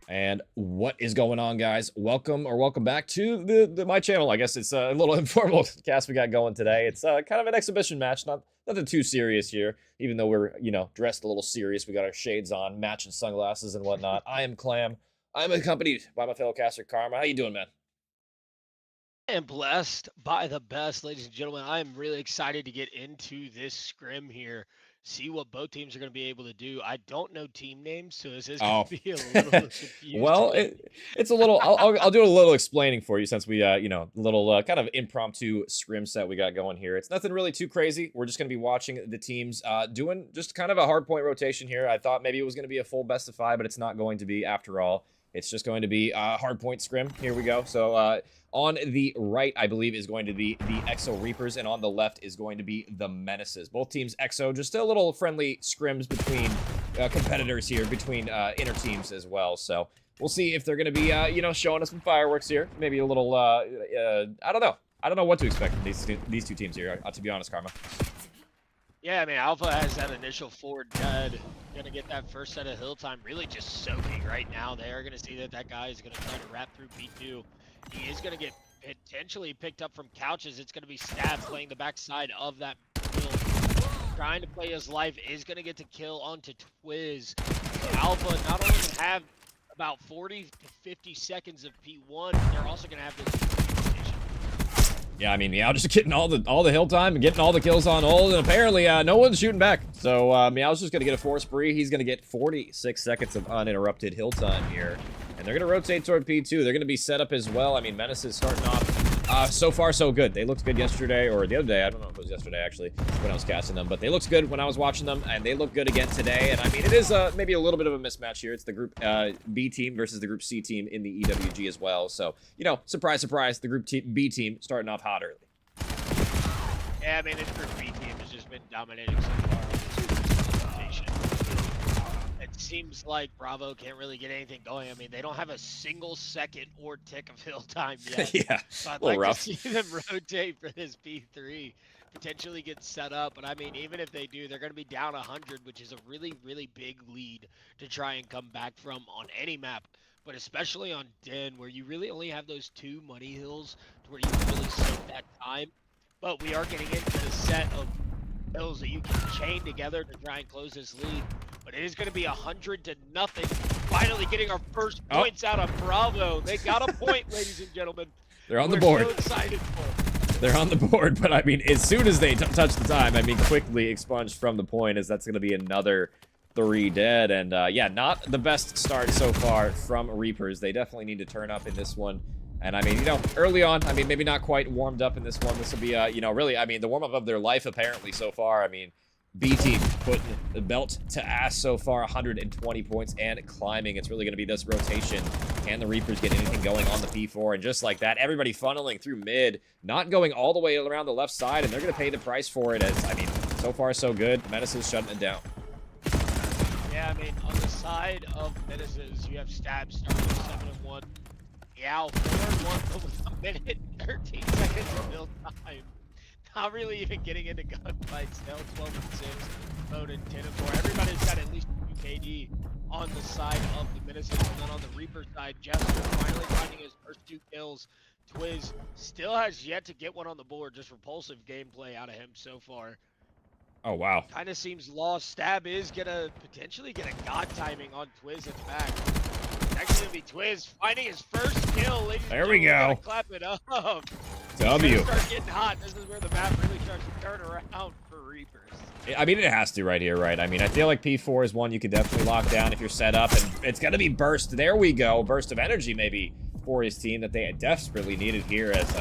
And what is going on, guys? Welcome back to my channel. I guess it's a little informal cast we got going today. It's kind of an exhibition match, nothing too serious here. Even though we're dressed a little serious, we got our shades on, matching sunglasses and whatnot. I am Clam. I'm accompanied by my fellow caster Karma. How you doing, man? I am blessed by the best, ladies and gentlemen. I am really excited to get into this scrim here, see what both teams are going to be able to do. I don't know team names, so this is going Oh, to be a little well, confusing. it's a little. I'll do a little explaining for you since we little kind of impromptu scrim set we got going here. It's nothing really too crazy. We're just gonna be watching the teams doing just kind of a hard point rotation here. I thought maybe it was gonna be a full best of 5, but it's not going to be after all. It's just going to be hard point scrim. Here we go. So on the right, I believe, is going to be the EXO Reaperz, and on the left is going to be the Menaces. Both teams EXO, just a little friendly scrims between competitors here, between inner teams as well. So we'll see if they're going to be, showing us some fireworks here. Maybe a little, I don't know. I don't know what to expect from these two teams here, to be honest, Karma. Yeah, I mean, Alpha has that initial forward dead. Going to get that first set of hill time really just soaking right now. They are going to see that that guy is going to try to wrap through P2. He is going to get potentially picked up from couches. It's going to be Stab playing the backside of that hill. Trying to play his life, is going to get to kill onto Twiz. Alpha not only going to have about 40 to 50 seconds of P1, they're also going to have this rotation. Yeah, I mean, Meow just getting all the hill time and getting all the kills on hold, and apparently no one's shooting back. So Meow's just gonna get a force spree. He's gonna get 46 seconds of uninterrupted hill time here, and they're gonna rotate toward P2. They're gonna be set up as well. I mean, Menaces starting off so far so good. They looked good yesterday or the other day. I don't know if it was yesterday actually when I was casting them, but they looked good when I was watching them, and they look good again today. And I mean, it is maybe a little bit of a mismatch here. It's the Group B team versus the Group C team in the EWG as well. So surprise, surprise, the Group B team starting off hot early. Yeah, I mean, this Group B team has just been dominating so far on this rotation. It seems like Bravo can't really get anything going. I mean, they don't have a single second or tick of hill time yet. Yeah, So I'd a little like rough. to see them rotate for this P3, potentially get set up. But I mean, even if they do, they're going to be down 100, which is a really, really big lead to try and come back from on any map. But especially on Den, where you really only have those 2 money hills to where you can really soak that time. But we are getting into the set of hills that you can chain together to try and close this lead. But it is going to be 100-0. Finally getting our first points out of Bravo. They got a point, ladies and gentlemen. They're on the board. We're so excited for them. They're on the board, but I mean, as soon as they touch the time, I mean, quickly expunged from the point, as that's going to be another 3 dead. And yeah, not the best start so far from Reaperz. They definitely need to turn up in this one. And I mean, early on, I mean, maybe not quite warmed up in this one. This will be, really, I mean, the warm-up of their life, apparently, so far. I mean, B team putting the belt to ass so far, 120 points and climbing. It's really going to be this rotation. Can the Reaperz get anything going on the P4? And just like that, everybody funneling through mid, not going all the way around the left side, and they're going to pay the price for it. As I mean, so far so good. Menaces shutting it down. Yeah, I mean, on the side of Menaces, you have Stab starting with 7-1. Yeah, 4-1, but with a minute and 13 seconds of build time. Not really even getting into gunfights. Still 12-6, Bowden 10-4. Everybody's got at least 2 KD on the side of the Menaces, and then on the Reaper side, Jester finally finding his first 2 kills. Twiz still has yet to get one on the board. Just repulsive gameplay out of him so far. Oh, wow. Kind of seems lost. Stab is gonna potentially get a god timing on Twiz at the back. It's actually gonna be Twiz finding his first kill. Ladies and There we go. Clap it up. W. Start getting hot. This is where the map really starts to turn around for Reaperz. I mean, it has to right here, right? I mean, I feel like P4 is one you could definitely lock down if you're set up, and it's going to be burst. There we go. Burst of energy, maybe, for his team that they desperately needed here as,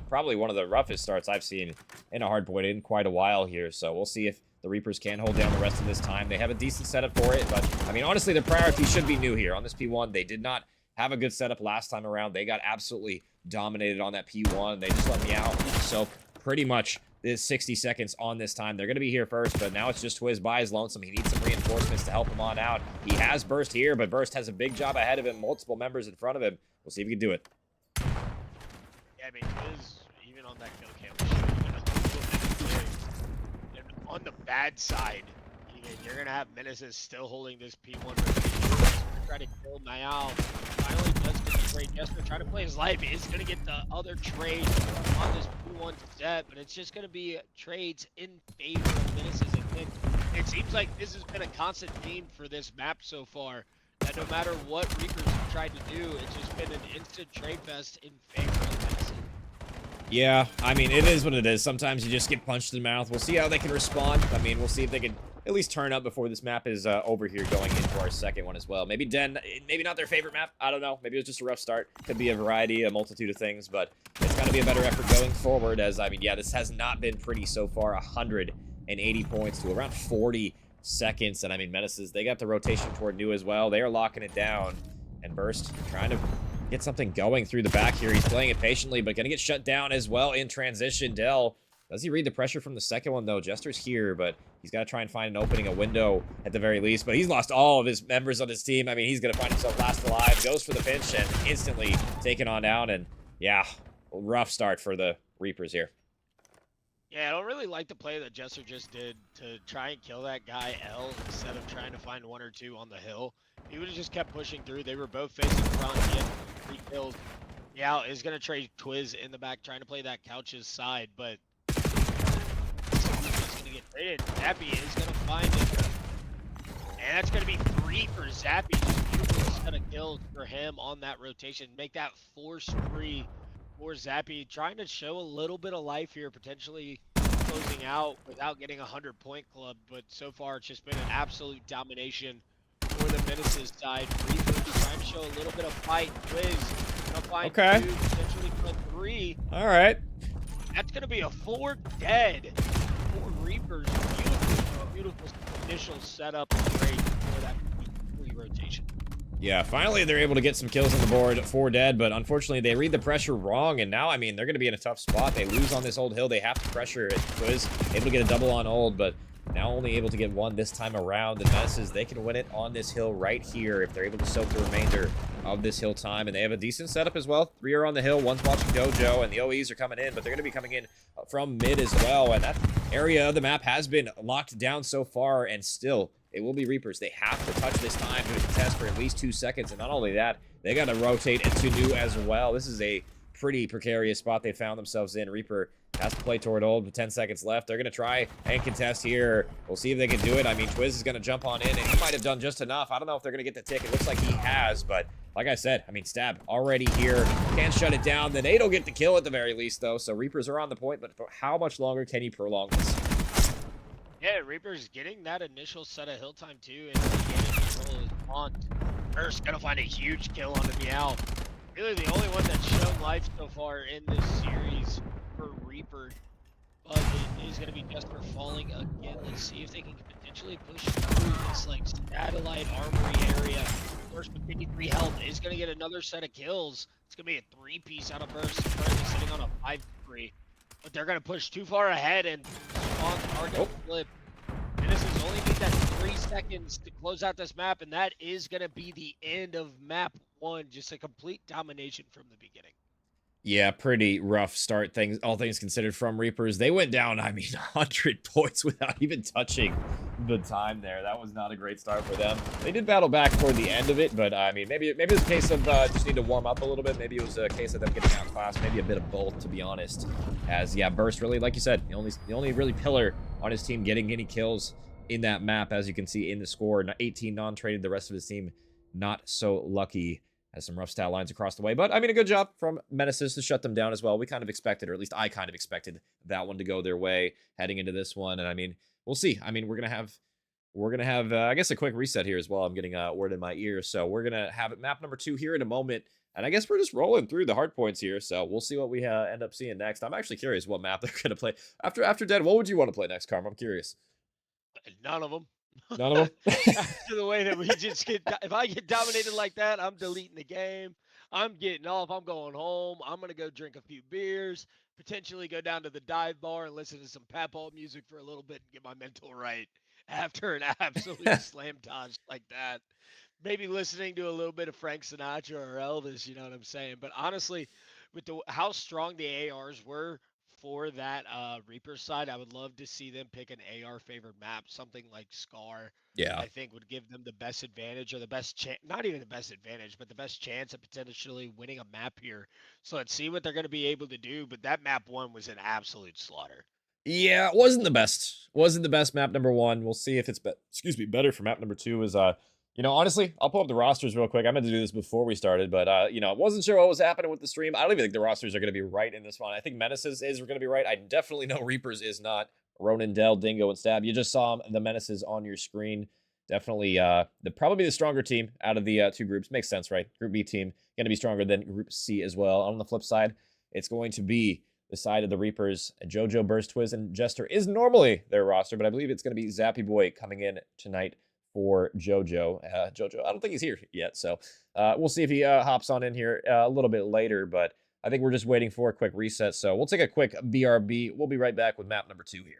probably one of the roughest starts I've seen in a hardpoint in quite a while here. So we'll see if the Reaperz can hold down the rest of this time. They have a decent setup for it, but, I mean, honestly, their priority should be new here. On this P1, they did not have a good setup last time around. They got absolutely dominated on that P1. They just let me out. So pretty much this 60 seconds on this time. They're going to be here first, but now it's just Twiz by his lonesome. He needs some reinforcements to help him on out. He has Burst here, but Burst has a big job ahead of him. Multiple members in front of him. We'll see if he can do it. Yeah, I mean, Twiz, even on that kill cam, and on the bad side, you're going to have Menaces still holding this P1 rotation. try to kill Mayao. Finally does get the trade. Jester trying to play his life. Is going to get the other trade on this P1 set, but it's just going to be trades in favor of Menaces. And it seems like this has been a constant theme for this map so far, that no matter what Reaperz have tried to do, it's just been an instant trade fest in favor of Menaces. Yeah, I mean, it is what it is. Sometimes you just get punched in the mouth. We'll see how they can respond. I mean, we'll see if they can at least turn up before this map is over here going into our second one as well. Maybe Den, maybe not their favorite map. I don't know. Maybe it was just a rough start. Could be a variety, a multitude of things, but it's got to be a better effort going forward as, I mean, yeah, this has not been pretty so far. 180 points to around 40 seconds. And, I mean, Menaces, they got the rotation toward New as well. They are locking it down. And Burst trying to get something going through the back here. He's playing it patiently, but gonna get shut down as well in transition. Dell, does he read the pressure from the second one, though? Jester's here, but he's got to try and find an opening, a window at the very least. But he's lost all of his members on his team. I mean, he's gonna find himself last alive. Goes for the pinch and instantly taken on down. And yeah, rough start for the Reaperz here. Yeah, I don't really like the play that Jester just did to try and kill that guy L instead of trying to find one or two on the hill. He would have just kept pushing through. They were both facing front. He had 3 kills. Yeah, is going to trade Twiz in the back, trying to play that Couch's side, but he's going to get traded. Zappy is going to find it. And that's going to be 3 for Zappy. Just beautiful set of kills for him on that rotation. Make that force free for Zappy. Trying to show a little bit of life here, potentially closing out without getting a 100-point club. But so far, it's just been an absolute domination for the Menaces side. Reaperz trying to show a little bit of fight. Twiz gonna find 2, potentially find 3. All right. That's gonna be a 4 dead for Reaperz. Beautiful, beautiful initial setup and trade for that 3 rotation. Yeah, finally they're able to get some kills on the board, 4 dead, but unfortunately they read the pressure wrong, and now, I mean, they're going to be in a tough spot. They lose on this old hill. They have to pressure it. Twiz able to get a double on old, but now only able to get 1 this time around. The Menaces, they can win it on this hill right here if they're able to soak the remainder of this hill time, and they have a decent setup as well. 3 are on the hill, 1's watching Dojo, and the OEs are coming in, but they're going to be coming in from mid as well, and that area of the map has been locked down so far, and still it will be Reaperz. They have to touch this time to contest for at least 2 seconds. And not only that, they got to rotate into New as well. This is a pretty precarious spot they found themselves in. Reaper has to play toward old with 10 seconds left. They're going to try and contest here. We'll see if they can do it. I mean, Twiz is going to jump on in, and he might have done just enough. I don't know if they're going to get the tick. It looks like he has, but like I said, I mean, Stab already here. Can't shut it down. The Nade'll get the kill at the very least, though. So Reaperz are on the point, but for how much longer can he prolong this? Yeah, Reaperz getting that initial set of hill time too, and getting control of his pond. First, gonna find a huge kill on the Meow. Really the only one that's shown life so far in this series for Reaper. But it is gonna be Jester falling again. Let's see if they can potentially push through this like satellite armory area. Burst with 53 health is gonna get another set of kills. It's gonna be a 3-piece out of Burst, currently sitting on a 5-3. But they're gonna push too far ahead and on target flip. And this is only need that 3 seconds to close out this map, and that is gonna be the end of map 1. Just a complete domination from the beginning. Yeah, pretty rough start, all things considered, from Reaperz. They went down, I mean, 100 points without even touching the time there. That was not a great start for them. They did battle back toward the end of it, but I mean, maybe it was a case of just need to warm up a little bit. Maybe it was a case of them getting outclassed. Maybe a bit of both, to be honest. As yeah, Burst really, like you said, the only really pillar on his team getting any kills in that map, as you can see in the score. 18 non-traded. The rest of his team not so lucky. Has some rough stat lines across the way. But, I mean, a good job from Menaces to shut them down as well. We kind of expected, or at least I kind of expected that one to go their way heading into this one. And, I mean, we'll see. I mean, we're going to have, I guess, a quick reset here as well. I'm getting a word in my ear. So we're going to have it map number 2 here in a moment. And I guess we're just rolling through the hard points here. So we'll see what we end up seeing next. I'm actually curious what map they're going to play. After Dead, what would you want to play next, Karm? I'm curious. None of them. None of them? After the way that we just get, if I get dominated like that, I'm deleting the game. I'm getting off. I'm going home. I'm going to go drink a few beers, potentially go down to the dive bar and listen to some Papaw music for a little bit and get my mental right after an absolute slamtage like that. Maybe listening to a little bit of Frank Sinatra or Elvis, you know what I'm saying? But honestly, with how strong the ARs were for that Reaper side, I would love to see them pick an AR favored map, something like Scar. Yeah. I think would give them the best advantage or the best chance, not even the best advantage, but the best chance at potentially winning a map here. So let's see what they're going to be able to do. But that map one was an absolute slaughter. Yeah, it wasn't the best. Wasn't the best map number 1. We'll see if it's better for map number 2 is honestly, I'll pull up the rosters real quick. I meant to do this before we started, but wasn't sure what was happening with the stream. I don't even think the rosters are going to be right in this one. I think Menaces is going to be right. I definitely know Reaperz is not. Ronin, Dell, Dingo, and Stab. You just saw the Menaces on your screen. Definitely probably the stronger team out of the two groups. Makes sense, right? Group B team going to be stronger than Group C as well. On the flip side, it's going to be the side of the Reaperz. JoJo, Burst, Twiz, and Jester is normally their roster, but I believe it's going to be Zappy Boy coming in tonight for JoJo. JoJo, I don't think he's here yet, so we'll see if he hops on in here a little bit later, but I think we're just waiting for a quick reset, so we'll take a quick BRB. We'll be right back with map number 2 here.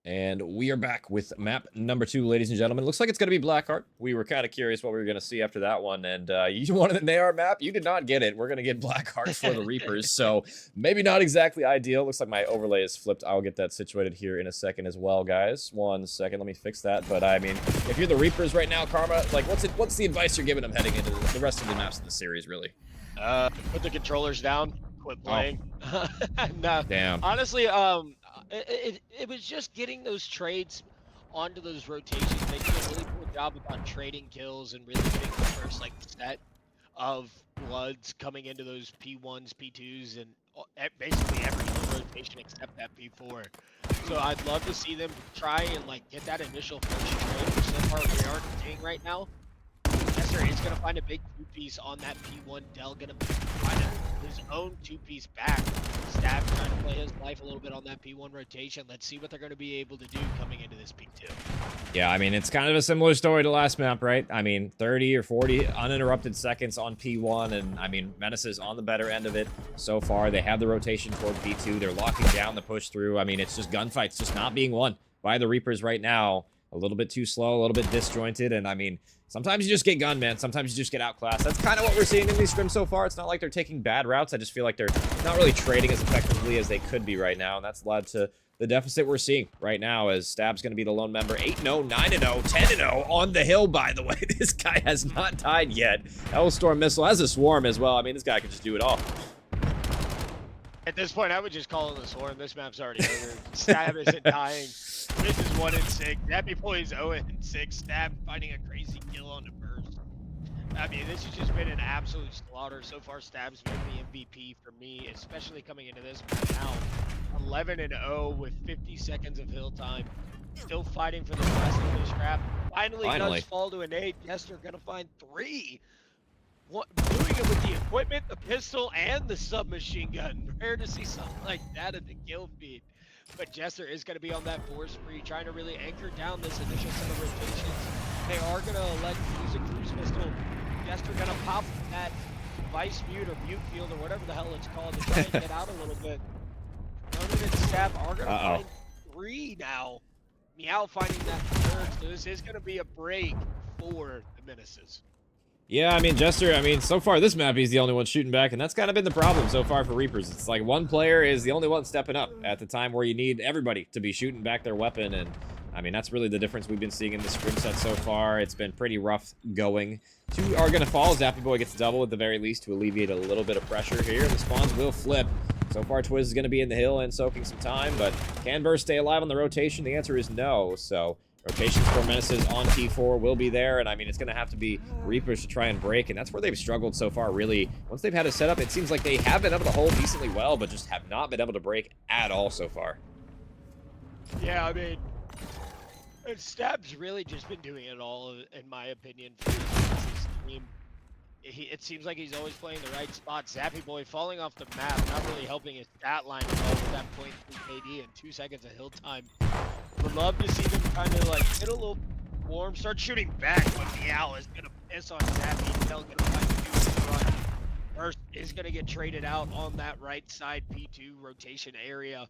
And we are back with map number 2, ladies and gentlemen. Looks like it's going to be Blackheart. We were kind of curious what we were going to see after that one. And you wanted the Nayar map. You did not get it. We're going to get Blackheart for the Reapers. So maybe not exactly ideal. Looks like my overlay is flipped. I'll get that situated here in a second as well, guys. 1 second. Let me fix that. But I mean, if you're the Reapers right now, Karma, like what's the advice you're giving them heading into the rest of the maps of the series, really? Put the controllers down. Quit playing. Oh. No, damn. Honestly, it was just getting those trades onto those rotations. They did a really cool job about trading kills and really getting the first like set of bloods coming into those P1s, P2s, and basically every rotation except that P4. So I'd love to see them try and like get that initial first trade, which so far we aren't seeing right now. Jester is going to find a big 2-piece on that P1. Dell going to find his own 2-piece back. Stab trying to play his life a little bit on that P1 rotation. Let's see what they're going to be able to do coming into this P2. Yeah, I mean, it's kind of a similar story to last map, right? I mean, 30 or 40 uninterrupted seconds on P1, and I mean, Menaces on the better end of it so far. They have the rotation toward P2. They're locking down the push through. I mean, it's just gunfights just not being won by the Reapers right now. A little bit too slow, a little bit disjointed, and I mean, sometimes you just get gunned, man. Sometimes you just get outclassed. That's kind of what we're seeing in these scrims so far. It's not like they're taking bad routes. I just feel like they're not really trading as effectively as they could be right now, and that's led to the deficit we're seeing right now as Stab's going to be the lone member. 8-0, 9-0, 10-0 on the hill, by the way. This guy has not died yet. Hellstorm Missile has a swarm as well. I mean, this guy can just do it all. At this point, I would just call it a swarm. This map's already over. Stab isn't dying. This is 1-6. Happy Boy is 0-6. Stab finding a crazy kill on the burst. I mean, this has just been an absolute slaughter. So far, Stab's been the MVP for me, especially coming into this map now. 11-0 with 50 seconds of hill time. Still fighting for the rest of this trap. Finally does fall to an 8. Jester gonna find 3. Doing it with the equipment, the pistol, and the submachine gun. Rare to see something like that in the kill feed. But Jester is going to be on that 4 spree, trying to really anchor down this initial set of rotations. They are going to elect to use a cruise pistol. Jester going to pop that vice mute or mute field or whatever the hell it's called to try and get out a little bit. Ronan and Stab are going to find 3 now. Meow finding that 3rd, so this is going to be a break for the Menaces. Yeah, I mean, Jester, I mean, so far this map he's the only one shooting back, and that's kind of been the problem so far for Reapers. It's like one player is the only one stepping up at the time where you need everybody to be shooting back their weapon, and I mean, that's really the difference we've been seeing in the scrim set so far. It's been pretty rough going. 2 are going to fall. Zappy Boy gets double at the very least to alleviate a little bit of pressure here. The spawns will flip. So far, Twiz is going to be in the hill and soaking some time, but can Burst stay alive on the rotation? The answer is no, so rotations for Menaces on P4 will be there, and I mean, it's going to have to be Reapers to try and break, and that's where they've struggled so far, really. Once they've had a setup, it seems like they have been able to hold decently well, but just have not been able to break at all so far. Yeah, I mean, Stab's really just been doing it all, in my opinion, for his team. It seems like he's always playing the right spot. Zappy Boy falling off the map, not really helping his stat line at all with that 0.3 KD and 2 seconds of hill time. Would love to see them kind of like get a little warm, start shooting back, but Meow is going to piss on Zappy. Dell going to find the 2 in front. Burst is going to get traded out on that right side P2 rotation area.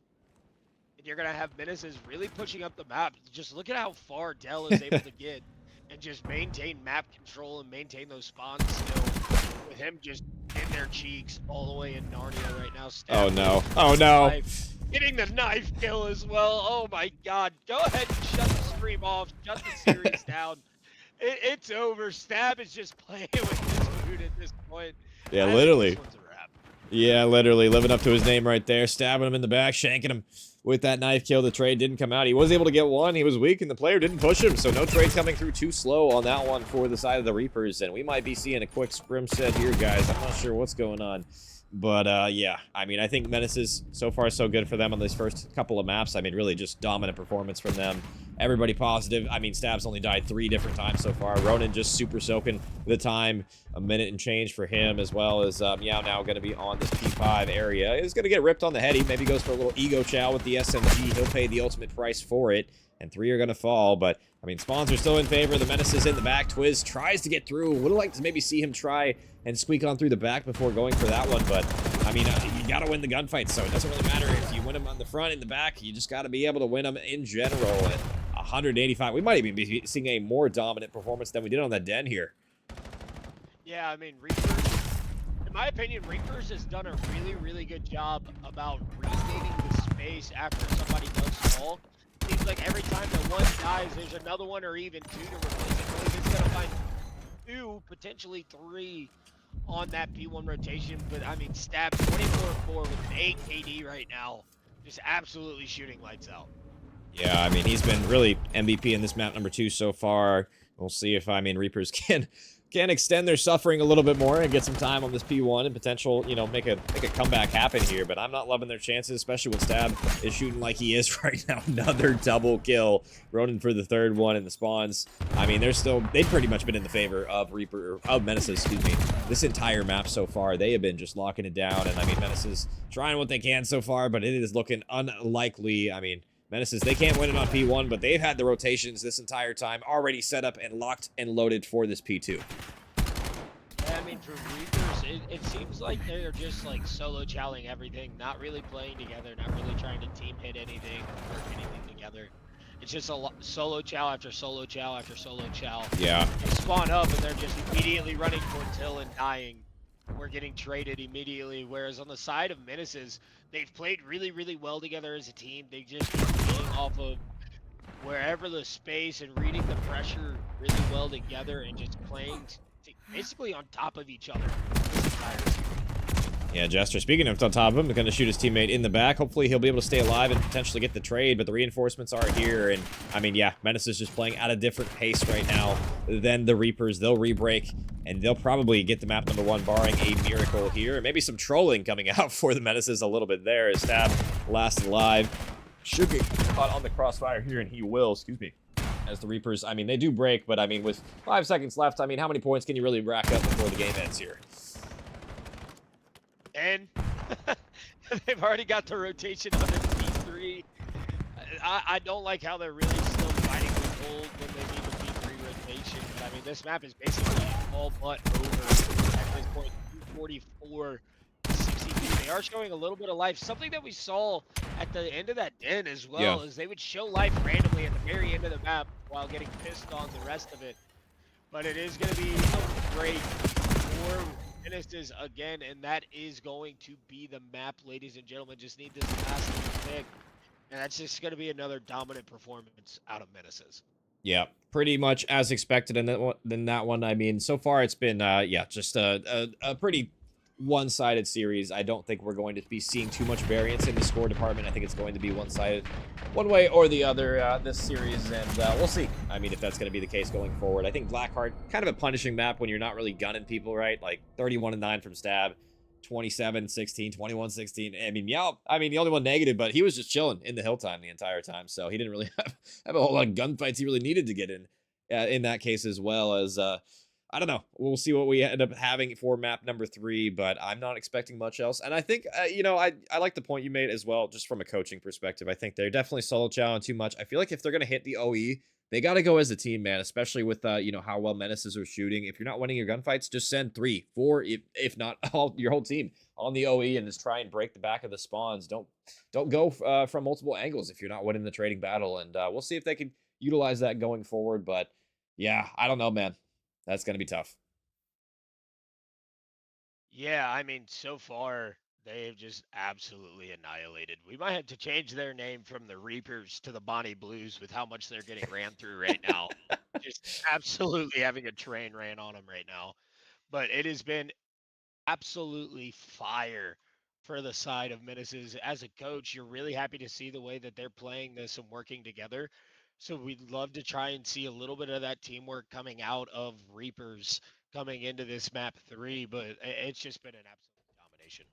And you're going to have Menaces really pushing up the map. Just look at how far Dell is able to get and just maintain map control and maintain those spawns still. With him just in their cheeks all the way in Narnia right now. Oh no. Oh no. Getting the knife kill as well. Oh my god. Go ahead and shut the stream off. Shut the series down. It's over. Stab is just playing with this food at this point. Yeah, literally. This one's a wrap. Yeah, literally. Living up to his name right there. Stabbing him in the back, shanking him with that knife kill. The trade didn't come out. He was able to get one. He was weak, and the player didn't push him, so no trade coming through too slow on that one for the side of the Reapers, and we might be seeing a quick scrim set here, guys. I'm not sure what's going on. But, yeah, I mean, I think Menaces, so far so good for them on these first couple of maps. I mean, really just dominant performance from them. Everybody positive. I mean, Stab's only died 3 different times so far. Ronan just super soaking the time. A minute and change for him, as well as Meow now going to be on this P5 area. He's going to get ripped on the head. He maybe goes for a little ego chow with the SMG. He'll pay the ultimate price for it. and 3 are going to fall. But, I mean, spawns are still in favor. The Menaces in the back. Twiz tries to get through. Would have liked to maybe see him try and squeak on through the back before going for that one. But, I mean, you got to win the gunfight, so it doesn't really matter if you win them on the front, in the back. You just got to be able to win them in general. And 185. We might even be seeing a more dominant performance than we did on that den here. Yeah, I mean, Reaperz, in my opinion, Reaperz has done a really, really good job about regaining the space after somebody does fall. Seems like every time that one dies, there's another one or even 2 to replace it. Really, it's going to find 2, potentially 3 on that P1 rotation. But, I mean, Stab 24-4 with an 8 KD right now. Just absolutely shooting lights out. Yeah, I mean, he's been really MVP in this map number 2 so far. We'll see if, I mean, Reaperz can extend their suffering a little bit more and get some time on this P1 and potential, you know, make a comeback happen here. But I'm not loving their chances, especially when Stab is shooting like he is right now. Another double kill. Ronin for the 3rd one in the spawns. I mean, they've pretty much been in the favor of Menaces, excuse me, this entire map so far. They have been just locking it down. And I mean, Menaces trying what they can so far, but it is looking unlikely. I mean, Menaces, they can't win it on P1, but they've had the rotations this entire time already set up and locked and loaded for this P2. Yeah, I mean, for Reaperz, it seems like they're just like solo chowing everything, not really playing together, not really trying to team hit anything or work anything together. It's just a solo chow after solo chow after solo chow. Yeah. They spawn up and they're just immediately running towards hill and dying. We're getting traded immediately, whereas on the side of Menaces, they've played really, really well together as a team. They just keep playing off of wherever the space and reading the pressure really well together and just playing basically on top of each other this entire series. Yeah, Jester, speaking of on top of him, going to shoot his teammate in the back. Hopefully he'll be able to stay alive and potentially get the trade, but the reinforcements are here. And, I mean, yeah, Menace is just playing at a different pace right now than the Reapers. They'll re-break, and they'll probably get the map number 1, barring a miracle here. And maybe some trolling coming out for the Menaces a little bit there. As Stab last alive. Should get caught on the crossfire here, and he will, excuse me. As the Reapers, I mean, they do break, but, I mean, with 5 seconds left, I mean, how many points can you really rack up before the game ends here? And they've already got the rotation on their P3. I don't like how they're really still fighting with gold when they need the P3 rotation. But I mean, this map is basically all but over at this point. 244, 63. They are showing a little bit of life. Something that we saw at the end of that den as well is they would show life randomly at the very end of the map while getting pissed on the rest of it. But it is going to be a great for Menaces again, and that is going to be the map, ladies and gentlemen. Just need this last pick, and that's just going to be another dominant performance out of Menaces. Yeah, pretty much as expected in that one. I mean, so far it's been, yeah, just a pretty one-sided series. I don't think we're going to be seeing too much variance in the score department. I think it's going to be one-sided one way or the other this series, and we'll see. I mean, if that's going to be the case going forward. I think Blackheart, kind of a punishing map when you're not really gunning people, right? Like 31-9 from Stab, 27-16, 21-16. I mean, yeah, I mean, the only one negative, but he was just chilling in the hill time the entire time, so he didn't really have a whole lot of gunfights he really needed to get in that case, as well as I don't know. We'll see what we end up having for map number 3, but I'm not expecting much else. And I think, you know, I like the point you made as well, just from a coaching perspective. I think they're definitely solo chowing too much. I feel like if they're going to hit the OE, they got to go as a team, man, especially with, you know, how well Menaces are shooting. If you're not winning your gunfights, just send 3, 4, if not your whole team on the OE and just try and break the back of the spawns. Don't go from multiple angles if you're not winning the trading battle. And we'll see if they can utilize that going forward. But, yeah, I don't know, man. That's going to be tough. Yeah, I mean, so far, they've just absolutely annihilated. We might have to change their name from the Reapers to the Bonnie Blues with how much they're getting ran through right now. Just absolutely having a train ran on them right now. But it has been absolutely fire for the side of Menaces. As a coach, you're really happy to see the way that they're playing this and working together. So we'd love to try and see a little bit of that teamwork coming out of Reaperz coming into this map 3, but it's just been an absolute domination.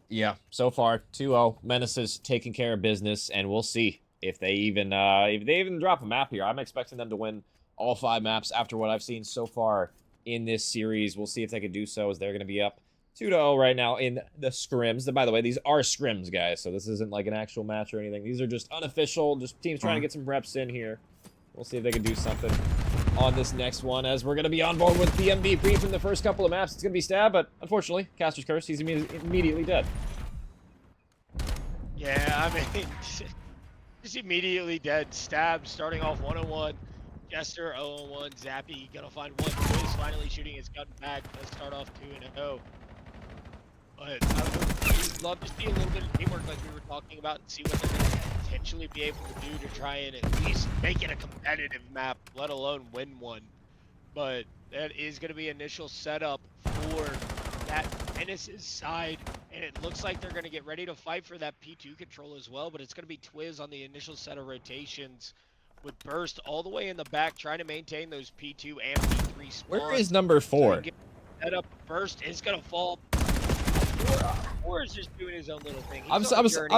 Yeah, so far 2-0. Menaces taking care of business, and we'll see if they even drop a map here. I'm expecting them to win all 5 maps after what I've seen so far in this series. We'll see if they can do so, as they're going to be up 2-0 right now in the scrims. And by the way, these are scrims, guys, so this isn't like an actual match or anything. These are just unofficial, just teams trying to get some reps in here. We'll see if they can do something on this next one, as we're going to be on board with the MVP from the first couple of maps. It's going to be Stab, but unfortunately, Caster's Curse, he's immediately dead. Yeah, I mean, just immediately dead. Stab starting off 1-1. Jester 0-1. Zappy gonna find one. Twiz finally shooting his gun back. Let's start off 2-0. But I would love to see a little bit of teamwork like we were talking about and see what they're going to potentially be able to do to try and at least make it a competitive map, let alone win one. But that is going to be initial setup for that Menaces side, and it looks like they're going to get ready to fight for that P2 control as well, but it's going to be Twiz on the initial set of rotations with Burst all the way in the back trying to maintain those P2 and P3 spawns. Where is number 4? Set up. Burst is going to fall. Four is just doing his own little thing. I'm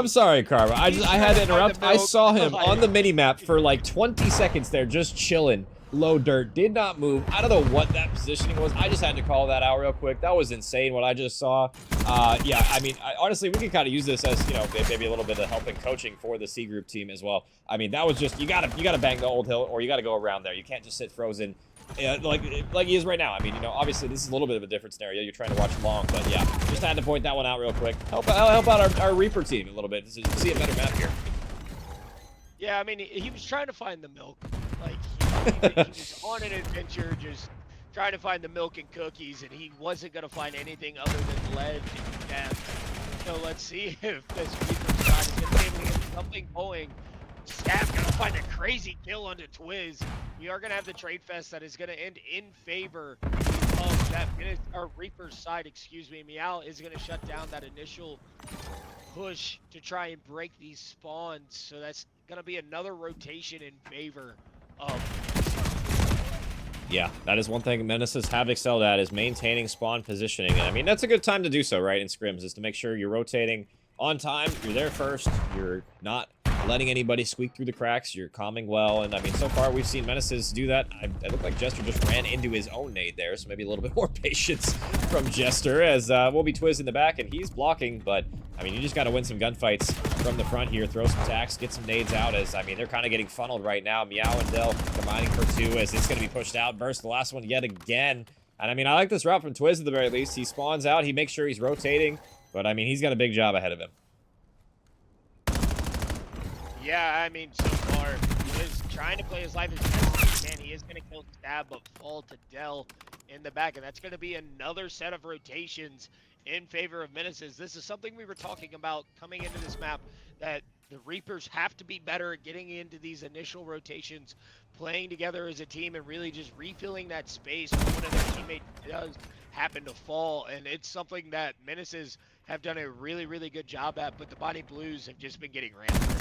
sorry, Karma. I had to interrupt. I saw him on the mini-map for like 20 seconds there, just chilling. Low dirt, did not move. I don't know what that positioning was. I just had to call that out real quick. That was insane what I just saw. Yeah, I mean, honestly, we can kind of use this as, you know, maybe a little bit of help and coaching for the C group team as well. I mean, that was just, you gotta bang the old hill, or you gotta go around there. You can't just sit frozen. Like he is right now. I mean, you know, obviously this is a little bit of a different scenario. You're trying to watch long, but yeah, just had to point that one out real quick. Help out our Reaper team a little bit to see a better map here. Yeah, I mean, he was trying to find the milk. Like, he was on an adventure just trying to find the milk and cookies, and he wasn't going to find anything other than lead and death. So let's see if this Reaper side is going to be able to get something going. Stab going to find a crazy kill onto Twiz. We are going to have the trade fest that is going to end in favor of that Reaper's side, excuse me. Meow is going to shut down that initial push to try and break these spawns. So that's going to be another rotation in favor of. Yeah, that is one thing Menaces have excelled at, is maintaining spawn positioning. And I mean, that's a good time to do so, right, in scrims, is to make sure you're rotating on time, you're there first, you're not letting anybody squeak through the cracks, you're calming well. And I mean, so far we've seen Menaces do that. I look like Jester just ran into his own nade there, so maybe a little bit more patience from Jester, as we'll be Twiz in the back, and he's blocking. But I mean, you just got to win some gunfights from the front here, throw some tacks, get some nades out, as I mean, they're kind of getting funneled right now. Meow and Dell combining for 2, as it's going to be pushed out. Burst the last one yet again. And I mean, I like this route from Twiz at the very least. He spawns out, he makes sure he's rotating, but I mean, he's got a big job ahead of him. Yeah, I mean, so far, he is trying to play his life as best as he can. He is going to kill Stab, but fall to Dell in the back, and that's going to be another set of rotations in favor of Menaces. This is something we were talking about coming into this map, that the Reapers have to be better at getting into these initial rotations, playing together as a team, and really just refilling that space when one of their teammates does happen to fall. And it's something that Menaces have done a really, really good job at, but the Bonnie Blues have just been getting ran through.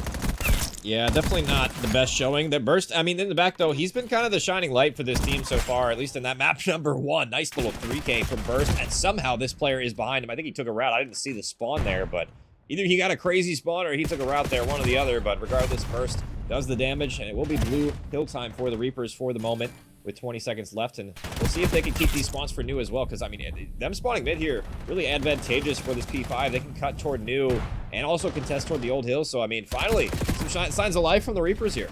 Yeah, definitely not the best showing. That Burst, I mean, in the back, though, he's been kind of the shining light for this team so far, at least in that map number 1. Nice little 3K from Burst, and somehow this player is behind him. I think he took a route. I didn't see the spawn there, but either he got a crazy spawn or he took a route there, one or the other. But regardless, Burst does the damage, and it will be blue hill time for the Reapers for the moment, with 20 seconds left, and we'll see if they can keep these spawns for New as well, because I mean, them spawning mid here, really advantageous for this P5. They can cut toward New and also contest toward the old hill. So I mean, finally, some signs of life from the Reapers here.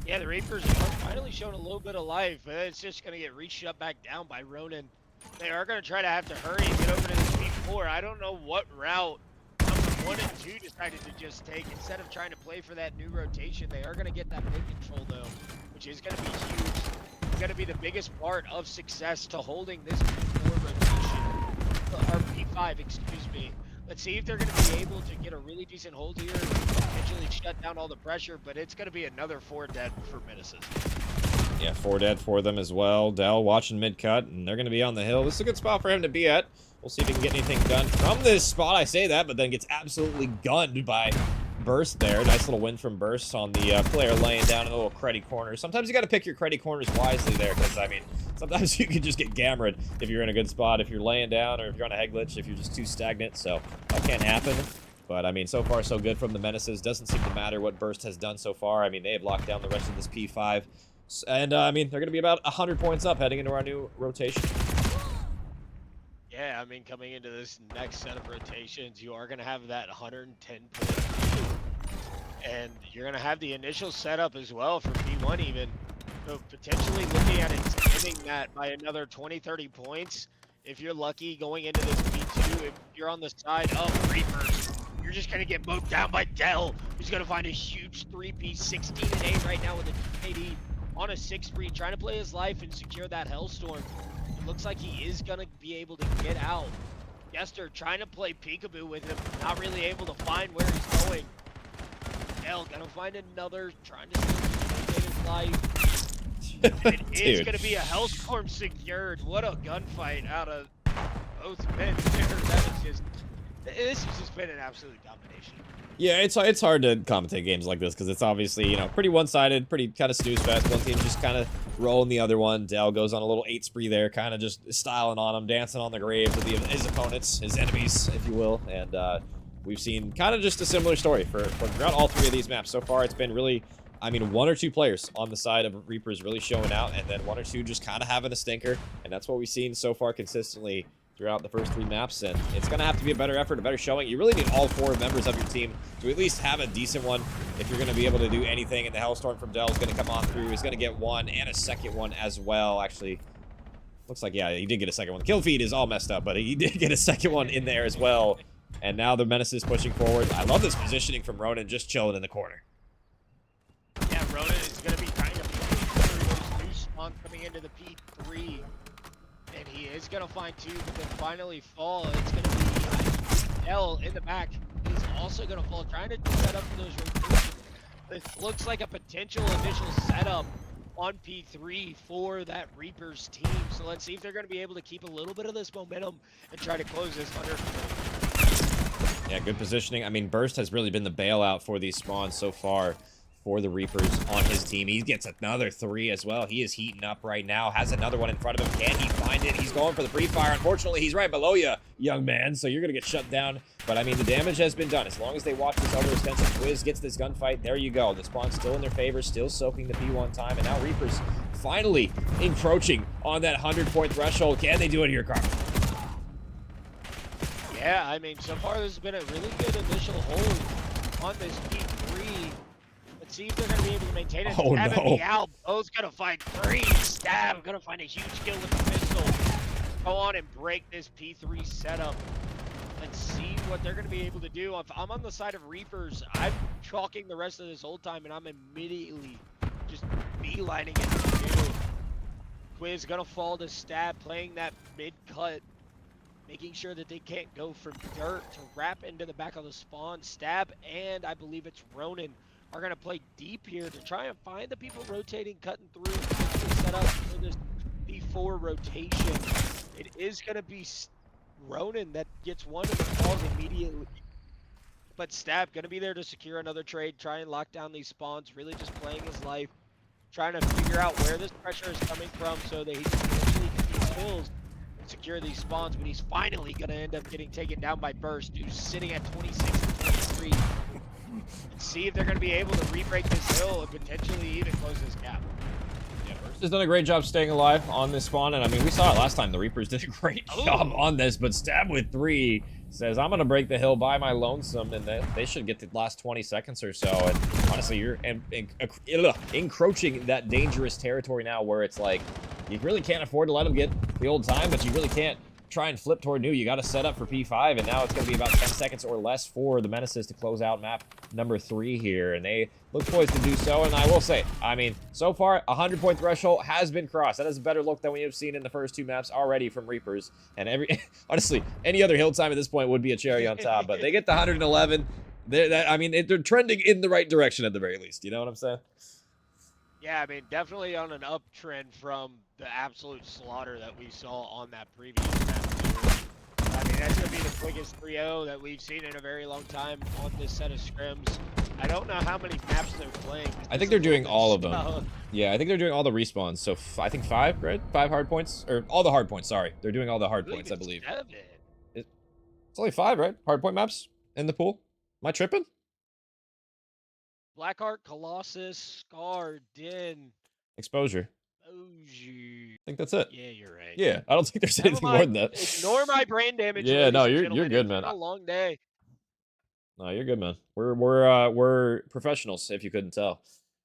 Yeah, the Reapers are finally showing a little bit of life, but it's just going to get shut back down by Ronin. They are going to try to have to hurry and get over to this P4. I don't know what route number 1 and 2 decided to just take. Instead of trying to play for that new rotation, they are going to get that mid control, though, which is going to be huge. It's going to be the biggest part of success to holding this P4 rotation, or P5, excuse me. Let's see if they're going to be able to get a really decent hold here and potentially shut down all the pressure, but it's going to be another 4 dead for Menaces. Yeah, 4 dead for them as well. Dell watching mid-cut, and they're going to be on the hill. This is a good spot for him to be at. We'll see if he can get anything done from this spot. I say that, but then gets absolutely gunned by Burst there. Nice little win from Burst on the player laying down in the little cruddy corner. Sometimes you got to pick your cruddy corners wisely there, because, I mean, sometimes you can just get gammered if you're in a good spot, if you're laying down, or if you're on a head glitch, if you're just too stagnant. So that can happen. But, I mean, so far so good from the Menaces. Doesn't seem to matter what Burst has done so far. I mean, they have locked down the rest of this P5. And, I mean, they're going to be about 100 points up heading into our new rotation. Yeah, I mean, coming into this next set of rotations, you are going to have that 110 point, and you're going to have the initial setup as well for P1 even. So potentially looking at extending that by another 20, 30 points. If you're lucky going into this P2, if you're on the side of Reaperz, you're just going to get mowed down by Dell, who's going to find a huge 3-piece, 16 and 8 right now with a KD on a 6-free, trying to play his life and secure that Hellstorm. It looks like he is going to be able to get out. Jester trying to play peekaboo with him, not really able to find where he's going. Dell gonna find another, trying to save his life. It is going to be a Hellstorm secured. What a gunfight out of both men there. This has just been an absolute domination. Yeah, it's hard to commentate games like this because it's obviously, you know, pretty one-sided, pretty kind of snooze fest. One team just kind of rolling the other one. Dell goes on a little 8 spree there, kind of just styling on him, dancing on the graves of his opponents, his enemies, if you will. And we've seen kind of just a similar story for throughout all 3 of these maps. So far, it's been really, I mean, 1 or 2 players on the side of Reaperz really showing out, and then 1 or 2 just kind of having a stinker. And that's what we've seen so far consistently throughout the first 3 maps, and it's going to have to be a better effort, a better showing. You really need all 4 members of your team to at least have a decent one if you're going to be able to do anything, and the Hellstorm from Dell is going to come on through. He's going to get 1 and a second one as well. Actually, looks like, yeah, he did get a second one. Kill feed is all messed up, but he did get a second one in there as well. And now the Menaces pushing forward. I love this positioning from Ronin, just chilling in the corner. Yeah, Ronin is going to be kind of through those new spawns coming into the P3. And he is going to find 2, but then finally fall. It's going to be L in the back. He's also going to fall, trying to set up for those rotations. This looks like a potential initial setup on P3 for that Reaperz team. So let's see if they're going to be able to keep a little bit of this momentum and try to close this 100. Yeah, good positioning. I mean, Burst has really been the bailout for these spawns so far for the Reaperz on his team. He gets another 3 as well. He is heating up right now. Has another one in front of him. Can he find it? He's going for the pre-fire. Unfortunately, he's right below you, young man, so you're going to get shut down. But, I mean, the damage has been done. As long as they watch this overextensive Quiz gets this gunfight, there you go. The spawn's still in their favor, still soaking the P1 time, and now Reaperz finally encroaching on that 100-point threshold. Can they do it here, Carl? Yeah, I mean, so far this has been a really good initial hold on this P3. Let's see if they're going to be able to maintain it. Oh, Stab no. and Meow both going to find 3. Stab going to find a huge kill with the pistol. Go on and break this P3 setup. Let's see what they're going to be able to do. If I'm on the side of Reaperz, I'm chalking the rest of this whole time, and I'm immediately just beelining it to Quiz going to fall to Stab, playing that mid-cut, making sure that they can't go from dirt to wrap into the back of the spawn. Stab and I believe it's Ronin are going to play deep here to try and find the people rotating, cutting through, set up for this B4 rotation. It is going to be Ronin that gets one of the calls immediately. But Stab going to be there to secure another trade, try and lock down these spawns, really just playing his life, trying to figure out where this pressure is coming from so that he can eventually get these kills and secure these spawns. But he's finally going to end up getting taken down by Burst, who's sitting at 26 to 23. Let's see if they're going to be able to re-break this hill and potentially even close this gap. Yeah, Burst has done a great job staying alive on this spawn, and I mean, we saw it last time. The Reaperz did a great job on this, but Stab with 3 says, I'm going to break the hill by my lonesome, and they should get the last 20 seconds or so. And honestly, you're encroaching that dangerous territory now where it's like, you really can't afford to let them get the old time, but you really can't try and flip toward new. You got to set up for P5, and now it's going to be about 10 seconds or less for the Menaces to close out map number 3 here, and they look poised to do so. And I will say, I mean, so far, 100-point threshold has been crossed. That is a better look than we have seen in the first 2 maps already from Reaperz. And honestly, any other hill time at this point would be a cherry on top, but they get the 111. I mean, they're trending in the right direction at the very least. You know what I'm saying? Yeah, I mean, definitely on an uptrend from the absolute slaughter that we saw on that previous map, too. I mean, that's going to be the quickest 3-0 that we've seen in a very long time on this set of scrims. I don't know how many maps they're playing. I think they're doing all of them. Yeah, I think they're doing all the respawns. So I think 5, right? 5 hard points? Or all the hard points, sorry. They're doing all the hard points, I believe. 7. It's only 5, right? Hard point maps in the pool. Am I tripping? Blackheart, Colossus, Scar, Din. Exposure. Exposure. I think that's it. Yeah, you're right. Yeah, I don't think there's Never anything more than mind. that. Ignore my brain damage, Yeah, no, ladies and you're gentlemen. good, It's man. been a long day. No, you're good, man. We're professionals, if you couldn't tell.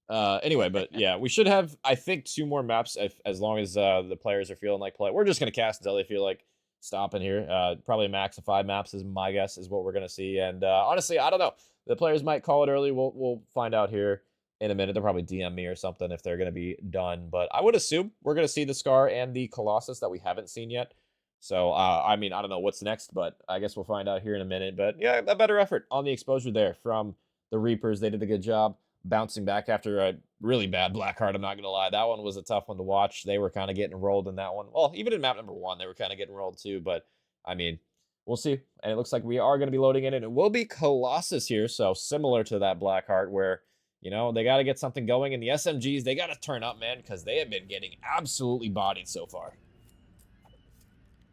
Anyway, but yeah, we should have, I think, 2 more maps if, as long as the players are feeling like play. We're just gonna cast until they feel like stopping here. Probably a max of 5 maps is my guess is what we're gonna see. And honestly, I don't know. The players might call it early. We'll find out here in a minute. They'll probably DM me or something if they're gonna be done. But I would assume we're gonna see the Scar and the Colossus that we haven't seen yet. So, I mean, I don't know what's next, but I guess we'll find out here in a minute. But yeah, a better effort on the exposure there from the Reapers. They did a good job bouncing back after a really bad Blackheart. I'm not going to lie. That one was a tough one to watch. They were kind of getting rolled in that one. Well, even in map number 1, they were kind of getting rolled too. But, I mean, we'll see. And it looks like we are going to be loading in, and it will be Colossus here. So, similar to that Blackheart where, you know, they got to get something going. And the SMGs, they got to turn up, man, because they have been getting absolutely bodied so far.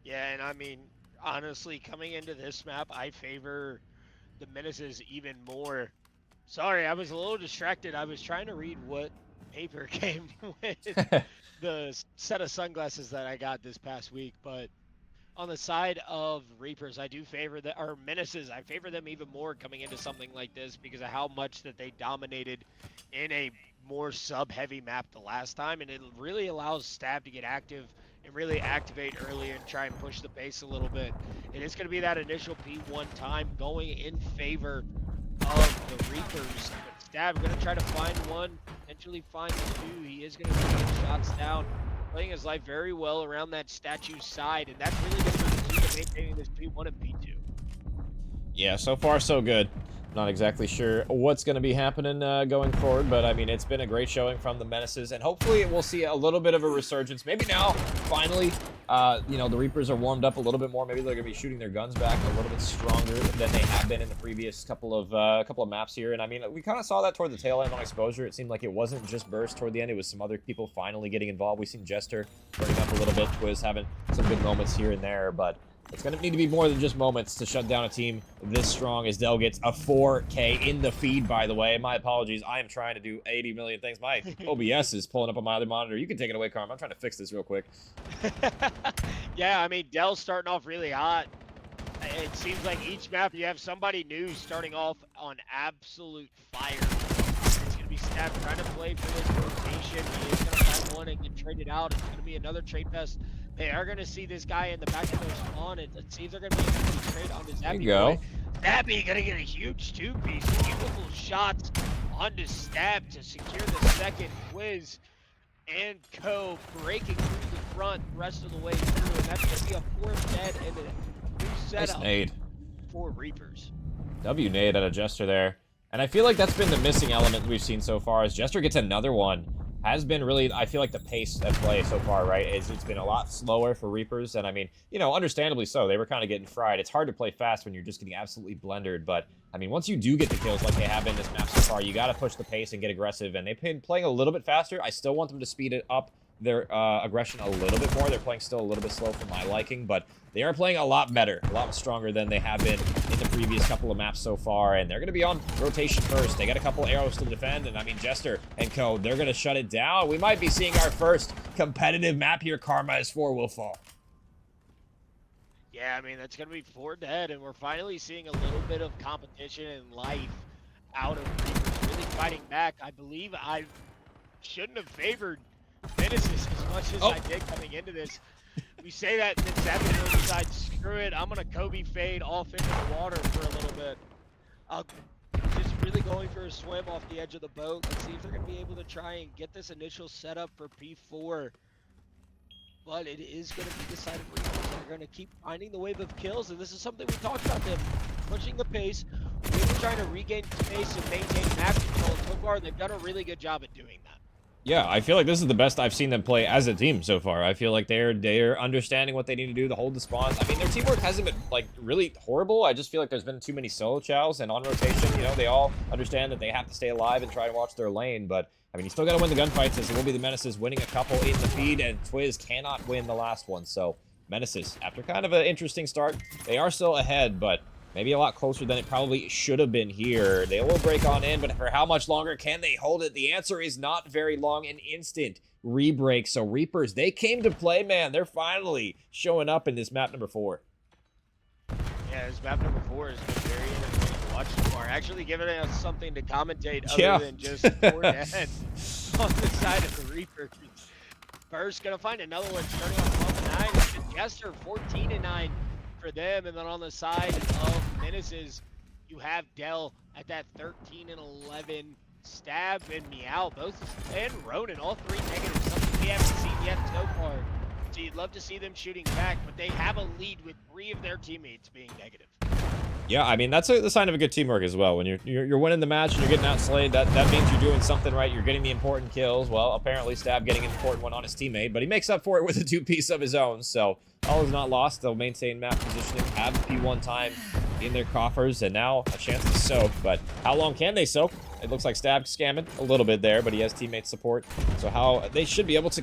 Yeah, and I mean, honestly, coming into this map, I favor the Menaces even more. Sorry, I was a little distracted. I was trying to read what paper came with the set of sunglasses that I got this past week, but on the side of Reapers, I do favor the or Menaces. I favor them even more coming into something like this because of how much that they dominated in a more sub-heavy map the last time, and it really allows Stab to get active and really activate early and try and push the pace a little bit. And it's going to be that initial P1 time going in favor of the Reapers. But Stab going to try to find one, potentially find the 2. He is going to get shots down, playing his life very well around that statue side, and that's really going to be the key to maintaining this P1 and P2. Yeah, so far so good. Not exactly sure what's going to be happening going forward, but I mean, it's been a great showing from the Menaces, and hopefully we'll see a little bit of a resurgence. Maybe now, finally, you know, the Reapers are warmed up a little bit more. Maybe they're going to be shooting their guns back a little bit stronger than they have been in the previous couple of maps here. And I mean, we kind of saw that toward the tail end on exposure. It seemed like it wasn't just Burst toward the end. It was some other people finally getting involved. We've seen Jester burning up a little bit, Twiz having some good moments here and there, but it's going to need to be more than just moments to shut down a team this strong as Dell gets a 4K in the feed, by the way. My apologies. I am trying to do 80 million things. My OBS is pulling up on my other monitor. You can take it away, Carm. I'm trying to fix this real quick. Yeah, I mean, Dell's starting off really hot. It seems like each map you have somebody new starting off on absolute fire. It's going to be Stab trying to play for this rotation. He is going to find one and get traded out. It's going to be another trade fest. They are going to see this guy in the back of their spawn, and it seems they're going to be able to trade on this Zappy boy. Zappy going to get a huge 2-piece. Beautiful shots onto Stab to secure the second. Quiz and Co breaking through the front the rest of the way through, and that's going to be a 4th dead and a new setup for Reapers. W nade at a Jester there. And I feel like that's been the missing element we've seen so far, as Jester gets another one. Has been really, I feel like the pace at play so far, right, is it's been a lot slower for Reapers, and I mean, you know, understandably so. They were kind of getting fried. It's hard to play fast when you're just getting absolutely blendered, but I mean, once you do get the kills like they have in this map so far, you got to push the pace and get aggressive, and they've been playing a little bit faster. I still want them to speed it up their aggression a little bit more. They're playing still a little bit slow for my liking, but they are playing a lot better, a lot stronger than they have been in the previous couple of maps so far, and they're going to be on rotation first. They got a couple arrows to defend, and I mean, Jester and Co, they're going to shut it down. We might be seeing our first competitive map here. Karma is 4 will fall. Yeah, I mean, that's going to be 4 dead, and we're finally seeing a little bit of competition and life out of Reapers really fighting back. I believe I shouldn't have favored Menaces as much as I did coming into this. We say that, and then Zappy decides, screw it, I'm going to Kobe fade off into the water for a little bit. Just really going for a swim off the edge of the boat. Let's see if they're going to be able to try and get this initial setup for P4. But it is going to be decided for Reapers. They're going to keep finding the wave of kills, and this is something we talked about them pushing the pace, really trying to regain space and maintain map control. So far, they've done a really good job at doing that. Yeah, I feel like this is the best I've seen them play as a team so far. I feel like they're understanding what they need to do to hold the spawns. I mean, their teamwork hasn't been, like, really horrible. I just feel like there's been too many solo chows, and on rotation, you know, they all understand that they have to stay alive and try to watch their lane, but I mean, you still got to win the gunfights, as it will be the Menaces winning a couple in the feed, and Twiz cannot win the last one. So, Menaces, after kind of an interesting start, they are still ahead, but maybe a lot closer than it probably should have been here. They will break on in, but for how much longer can they hold it? The answer is not very long. An instant re-break. So Reaperz, they came to play, man. They're finally showing up in this map number 4. Yeah, this map number 4 is very entertaining to watch so far. Actually giving us something to commentate other Yeah. than just 4 dead on the side of the Reaper. Burst gonna find another one starting off 12-9. It's been Jester 14-9 for them, and then on the side of Menaces, you have Dell at that 13-11. Stab and Meow both, and Ronan, all 3 negatives, something we haven't seen yet so far. So you'd love to see them shooting back, but they have a lead with 3 of their teammates being negative. Yeah, I mean, that's the sign of a good teamwork as well. When you're winning the match and you're getting outslayed, that means you're doing something right. You're getting the important kills. Well, apparently Stab getting an important one on his teammate, but he makes up for it with a 2-piece of his own. So all is not lost. They'll maintain map positioning, have P1 time in their coffers, and now a chance to soak. But how long can they soak? It looks like Stab scamming a little bit there, but he has teammate support. So how they should be able to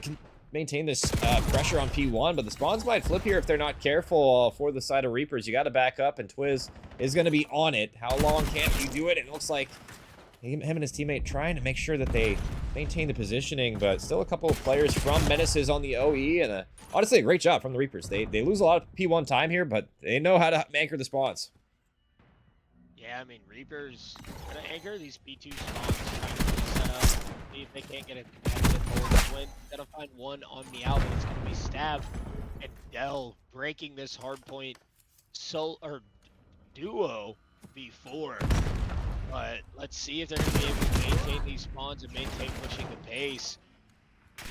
maintain this pressure on P1, but the spawns might flip here if they're not careful for the side of Reaperz. You got to back up, and Twiz is going to be on it. How long can he do it? It looks like him and his teammate trying to make sure that they maintain the positioning, but still a couple of players from Menaces on the OE, and honestly, a great job from the Reaperz. They lose a lot of P1 time here, but they know how to anchor the spawns. Yeah, I mean, Reaper's gonna anchor these P2 spawns, trying to set up, see if they can't get a connected hold win. Gonna find one on Meow, but it's gonna be Stab and Dell breaking this hard point duo before. But let's see if they're gonna be able to maintain these spawns and maintain pushing the pace.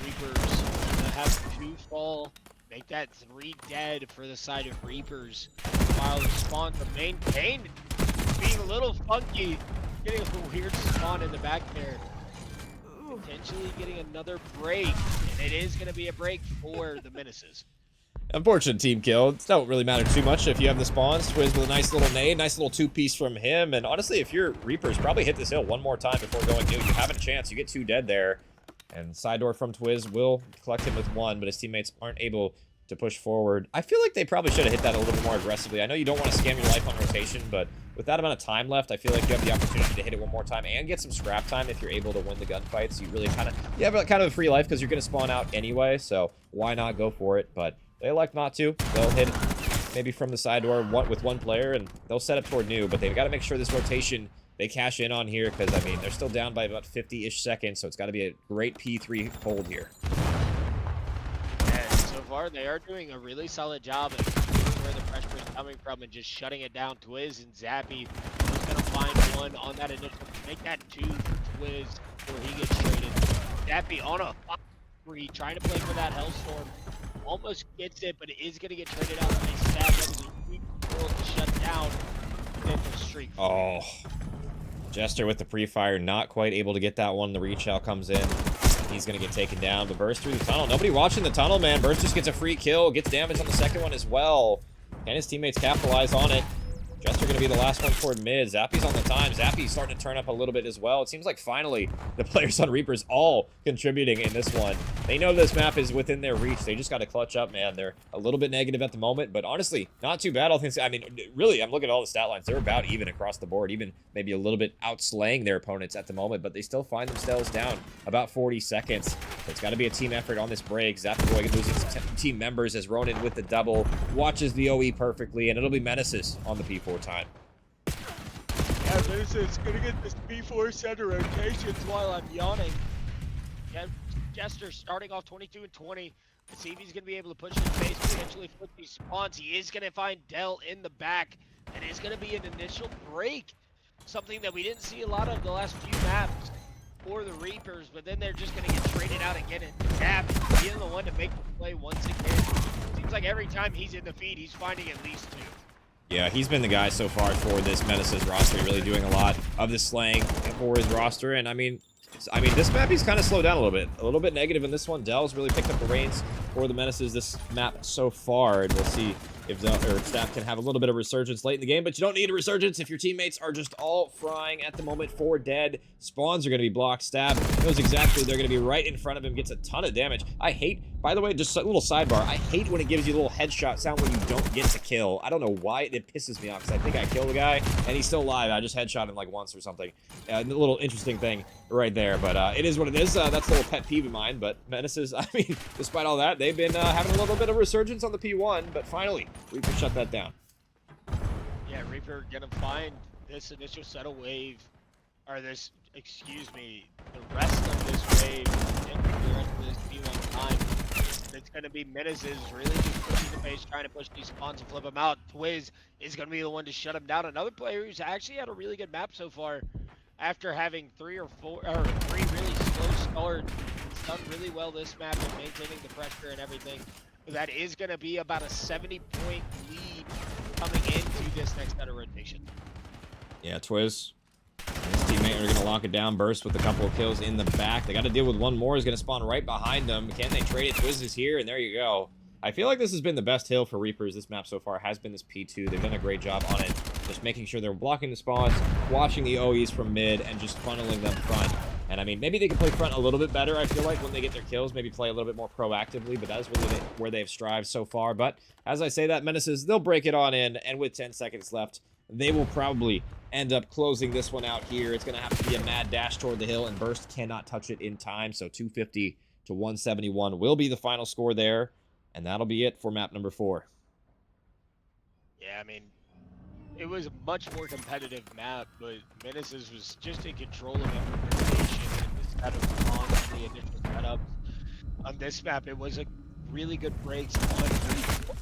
Reaper's gonna have 2 fall, make that 3 dead for the side of Reaperz, while the spawns are maintained. Being a little funky, getting a weird spawn in the back there. Potentially getting another break, and it is going to be a break for the Menaces. Unfortunate team kill. It don't really matter too much if you have the spawns. Twiz with a nice little nade, nice little 2-piece from him. And honestly, if you're Reaperz, probably hit this hill one more time before going new. You have a chance. You get 2 dead there. And side door from Twiz will collect him with 1, but his teammates aren't able to push forward. I feel like they probably should have hit that a little bit more aggressively. I know you don't want to scam your life on rotation, but with that amount of time left, I feel like you have the opportunity to hit it one more time and get some scrap time if you're able to win the gunfights. You really you have kind of a free life because you're going to spawn out anyway, so why not go for it? But they elect not to. They'll hit maybe from the side door with 1 player, and they'll set up toward new, but they've got to make sure this rotation they cash in on here because, I mean, they're still down by about 50-ish seconds, so it's got to be a great P3 hold here. So far, they are doing a really solid job at where the pressure is coming from and just shutting it down. Twiz and Zappy is going to find one on that initial. Make that 2 for Twiz before he gets traded. Zappy on a 5-3, trying to play for that Hellstorm. Almost gets it, but it is going to get traded out by Stab. That was a huge goal to shut down the streak. Oh. Jester with the pre-fire, not quite able to get that one. The reach out comes in. He's going to get taken down, but Burst through the tunnel. Nobody watching the tunnel, man. Burst just gets a free kill, gets damage on the second one as well. Can his teammates capitalize on it? Jester going to be the last one toward mid. Zappy's on the time. Zappy's starting to turn up a little bit as well. It seems like finally the players on Reaperz all contributing in this one. They know this map is within their reach. They just got to clutch up, man. They're a little bit negative at the moment, but honestly, not too bad. I mean, really, I'm looking at all the stat lines. They're about even across the board, even maybe a little bit outslaying their opponents at the moment, but they still find themselves down about 40 seconds. So it's got to be a team effort on this break. Zappy losing some team members as Ronan with the double watches the OE perfectly, and it'll be Menaces on the P4 time. Yeah, Menaces gonna get this P4 center rotations while I'm yawning. Yeah, Jester starting off 22 and 20. Let's see if he's gonna be able to push his base, potentially flip these spawns. He is gonna find Dell in the back, and it's gonna be an initial break. Something that we didn't see a lot of the last few maps for the Reaperz, but then they're just gonna get traded out again, and Zap being the one to make the play once again. Seems like every time he's in the feed, he's finding at least 2. Yeah, he's been the guy so far for this Menaces roster, really doing a lot of the slaying for his roster. And I mean, this map he's kind of slowed down a little bit negative in this one. Dell's really picked up the reins for the Menaces this map so far, and we'll see if Stab can have a little bit of resurgence late in the game, but you don't need a resurgence if your teammates are just all frying at the moment. 4 dead. Spawns are going to be blocked. Stab knows exactly they're going to be right in front of him, gets a ton of damage. I hate, by the way, just a little sidebar, I hate when it gives you a little headshot sound when you don't get to kill. I don't know why, it pisses me off, because I think I killed a guy, and he's still alive. I just headshot him like once or something. A little interesting thing. right there. But it is what it is. That's a little pet peeve of mine. But Menaces, I mean, despite all that, they've been having a little bit of resurgence on the P1. But finally, we can shut that down. Yeah, Reaper gonna find this initial set of wave, or this, excuse me, the rest of this wave, and the rest of this P1 time. It's gonna be Menaces really just pushing the pace, trying to push these spawns and flip them out. Twiz is gonna be the one to shut him down. Another player who's actually had a really good map so far, after having three really slow starts. He's done really well this map and maintaining the pressure and everything. That is gonna be about a 70-point lead coming into this next set of rotation. Yeah, Twiz. His teammate are going to lock it down. Burst with a couple of kills in the back. They got to deal with one more. He's going to spawn right behind them. Can they trade it? Twiz is here, and there you go. I feel like this has been the best hill for Reaperz. This map so far has been this P2. They've done a great job on it. Just making sure they're blocking the spawns, watching the OEs from mid, and just funneling them front. And I mean, maybe they can play front a little bit better, I feel like, when they get their kills. Maybe play a little bit more proactively, but that is really where they've strived so far. But as I say that, Menaces, they'll break it on in, and with 10 seconds left, they will probably end up closing this one out here. It's going to have to be a mad dash toward the hill, and Burst cannot touch it in time. So 250 to 171 will be the final score there, and that'll be it for map number 4. Yeah, I mean, it was a much more competitive map, but Menaces was just in control of every rotation and just kind of on the initial setup. On this map, it was a really good breaks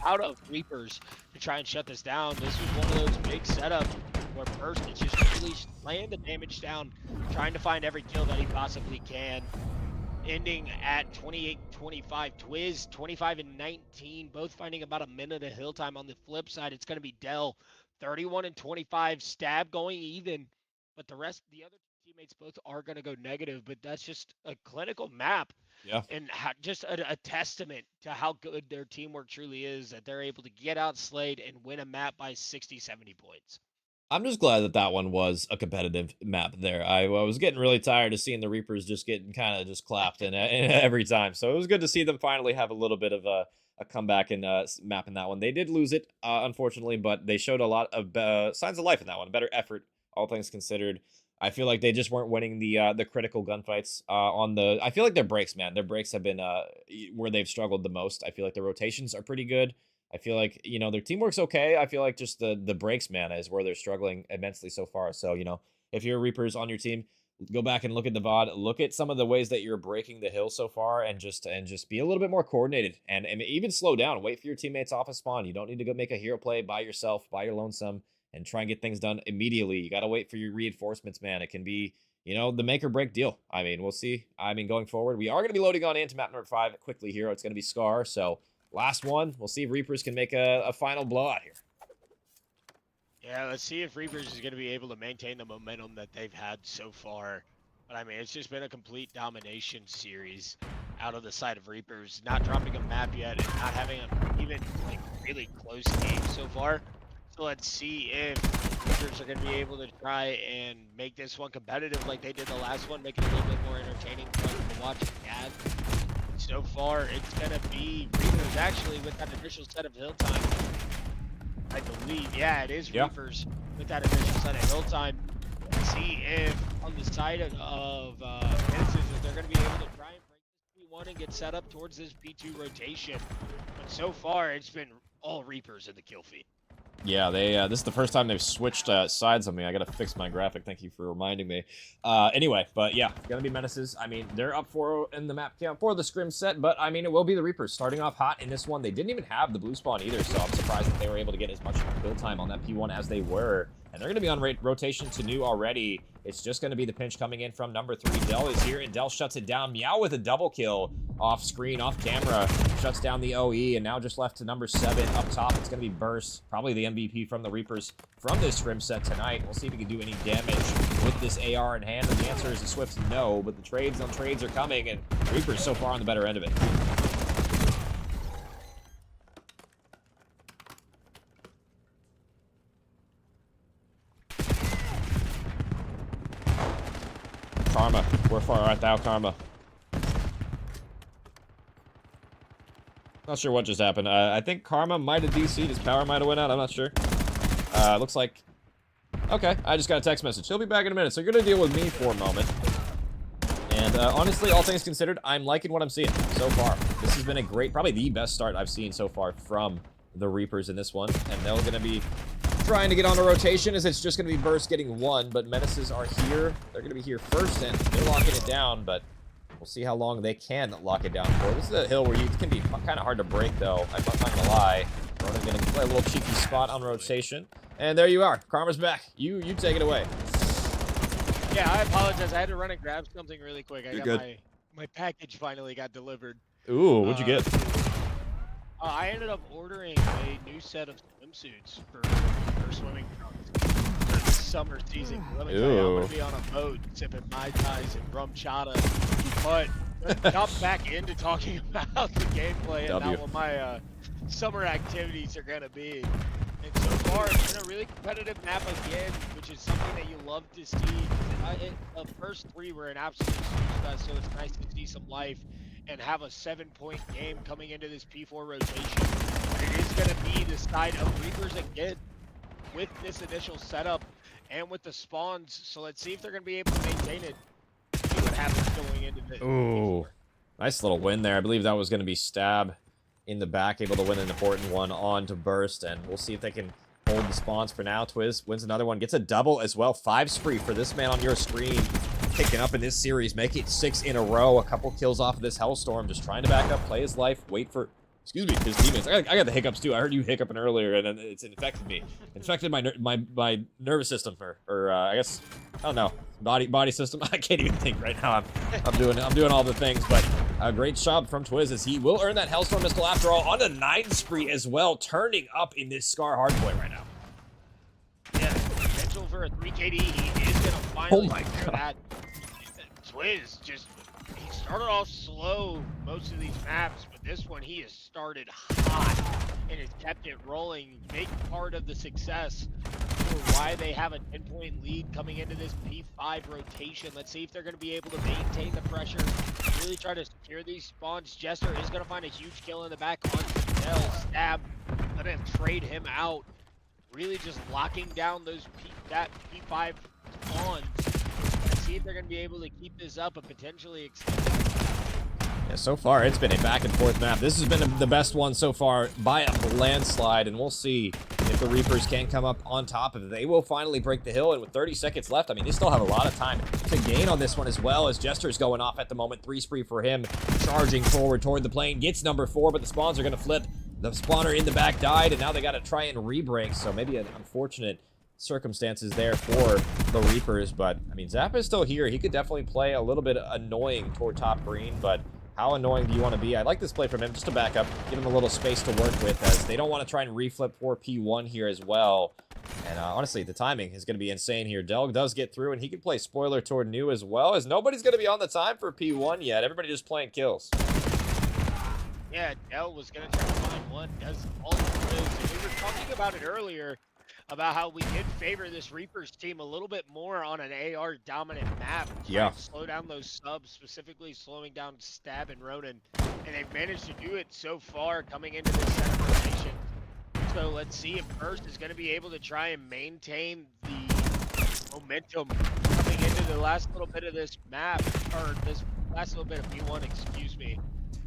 out of Reaperz to try and shut this down. This was one of those big setups where Burst is just really laying the damage down, trying to find every kill that he possibly can. Ending at 28-25. Twiz 25 and 19, both finding about a minute of hill time. On the flip side, it's going to be Dell 31 and 25. Stab going even, but the other teammates both are going to go negative. But that's just a clinical map. Yeah. And just a testament to how good their teamwork truly is, that they're able to get out slayed and win a map by 60, 70 points. I'm just glad that that one was a competitive map there. I was getting really tired of seeing the Reapers just getting kind of just clapped in every time. So it was good to see them finally have a little bit of a comeback and map in that one. They did lose it, unfortunately, but they showed a lot of signs of life in that one. Better effort, all things considered. I feel like they just weren't winning the critical gunfights on the... I feel like their breaks, man. Their breaks have been where they've struggled the most. I feel like their rotations are pretty good. I feel like, you know, their teamwork's okay. I feel like just the breaks, man, is where they're struggling immensely so far. So, you know, if you're Reapers on your team, go back and look at the VOD. Look at some of the ways that you're breaking the hill so far, and just be a little bit more coordinated, and even slow down. Wait for your teammates off a spawn. You don't need to go make a hero play by yourself, by your lonesome, and try and get things done immediately. You got to wait for your reinforcements, man. It can be, you know, the make or break deal. I mean, we'll see. I mean, going forward, we are going to be loading on into map number 5 quickly here. It's going to be Scar. So last one. We'll see if Reapers can make a final blowout here. Yeah, let's see if Reaperz is going to be able to maintain the momentum that they've had so far. But I mean, it's just been a complete domination series out of the side of Reaperz, not dropping a map yet and not having an even like really close game so far. So let's see if Reaperz are going to be able to try and make this one competitive like they did the last one, make it a little bit more entertaining to watch and so far, it's going to be Reaperz actually with that initial set of hill time. I believe, yeah, it is Reaperz with that initial set of hill time. Let's see if on the side of Menaces, if they're going to be able to try and break this P1 and get set up towards this P2 rotation. But so far, it's been all Reaperz in the kill feed. Yeah, this is the first time they've switched sides on me. I gotta fix my graphic. Thank you for reminding me. Anyway, but yeah, it's gonna be Menaces. I mean, they're up 4 in the map count for the Scrim set, but I mean, it will be the Reapers starting off hot in this one. They didn't even have the blue spawn either, so I'm surprised that they were able to get as much build time on that P1 as they were. And they're gonna be on rotation to new already. It's just gonna be the pinch coming in from number 3. Dell is here, and Dell shuts it down. Meow with a double kill off screen, off camera, shuts down the OE, and now just left to number 7 up top. It's gonna be Burst, probably the MVP from the Reapers from this Scrim set tonight. We'll see if he can do any damage with this AR in hand, and the answer is a swift no, but the trades on trades are coming, and Reaper's so far on the better end of it. Karma, where far art thou, Karma? Not sure what just happened. I think Karma might have DC'd. His power might have went out. I'm not sure. Looks like... Okay, I just got a text message. He'll be back in a minute, so you're going to deal with me for a moment. And honestly, all things considered, I'm liking what I'm seeing so far. This has been a great, probably the best start I've seen so far from the Reaperz in this one. And they're going to be trying to get on a rotation, as it's just going to be Burst getting one, but Menaces are here. They're going to be here first, and they're locking it down, but we'll see how long they can lock it down for. This is a hill where it can be kind of hard to break, though. I'm not going to lie. Ronan going to play a little cheeky spot on rotation. And there you are. Karma's back. You take it away. Yeah, I apologize. I had to run and grab something really quick. You're good. My package finally got delivered. Ooh, what'd you get? I ended up ordering a new set of swimsuits for swimming trunks for the summer season. Let me tell you, I'm gonna be on a boat sipping Mai Tais and rum chata. But let's jump back into talking about the gameplay and not what my summer activities are gonna be. And so far, it's been a really competitive map again, which is something that you love to see. The first three were an absolute snooze, so it's nice to see some life and have a 7-point game coming into this P4 rotation. But it is going to be the side of Reaperz again with this initial setup and with the spawns. So let's see if they're going to be able to maintain it. See what happens going into this. Ooh, nice little win there. I believe that was going to be Stab in the back, able to win an important one on to Burst, and we'll see if they can hold the spawns for now. Twiz wins another one, gets a double as well. 5 spree for this man on your screen. Picking up in this series, making it 6 in a row. A couple kills off of this Hellstorm, just trying to back up, play his life, wait for, excuse me, his teammates. I got the hiccups too. I heard you hiccuping earlier, and it's infected me. Infected my nervous system, or I guess, I don't know, body system. I can't even think right now. I'm doing all the things, but a great job from Twiz as he will earn that Hellstorm missile after all on a 9 spree as well, turning up in this Scar hardpoint right now. Yeah, potential for a 3 KD. He is gonna finally Oh my God. that. Twiz just, he started off slow most of these maps, but this one he has started hot and has kept it rolling. Big part of the success for why they have a 10-point lead coming into this P5 rotation. Let's see if they're going to be able to maintain the pressure, really try to secure these spawns. Jester is going to find a huge kill in the back on Fidel. Stab, gonna trade him out. Really just locking down those that P5 spawns. Let's see if they're going to be able to keep this up and potentially extend it. Yeah, so far it's been a back and forth map. This has been the best one so far by a landslide, and we'll see if the Reaperz can come up on top of it. They will finally break the hill, and with 30 seconds left, I mean, they still have a lot of time to gain on this one as well, as Jester's going off at the moment. 3 spree for him, charging forward toward the plane, gets number 4, but the spawns are going to flip. The spawner in the back died, and now they got to try and re-break, so maybe an unfortunate circumstances there for the Reaperz, but I mean, Zappa is still here. He could definitely play a little bit annoying toward top green, but how annoying do you want to be? I like this play from him just to back up, give him a little space to work with, as they don't want to try and reflip for P1 here as well. And honestly, the timing is going to be insane here. Delg does get through, and he can play spoiler toward new as well, as nobody's going to be on the time for P1 yet. Everybody just playing kills. Yeah, Dell was going to try to find one, does all the kills, and we were talking about it earlier, about how we did favor this Reaperz team a little bit more on an AR dominant map. Yeah. Slow down those subs, specifically slowing down Stab and Ronan. And they've managed to do it so far coming into this center rotation. So let's see if Burst is going to be able to try and maintain the momentum coming into the last little bit of this map, or this last little bit of P1, excuse me.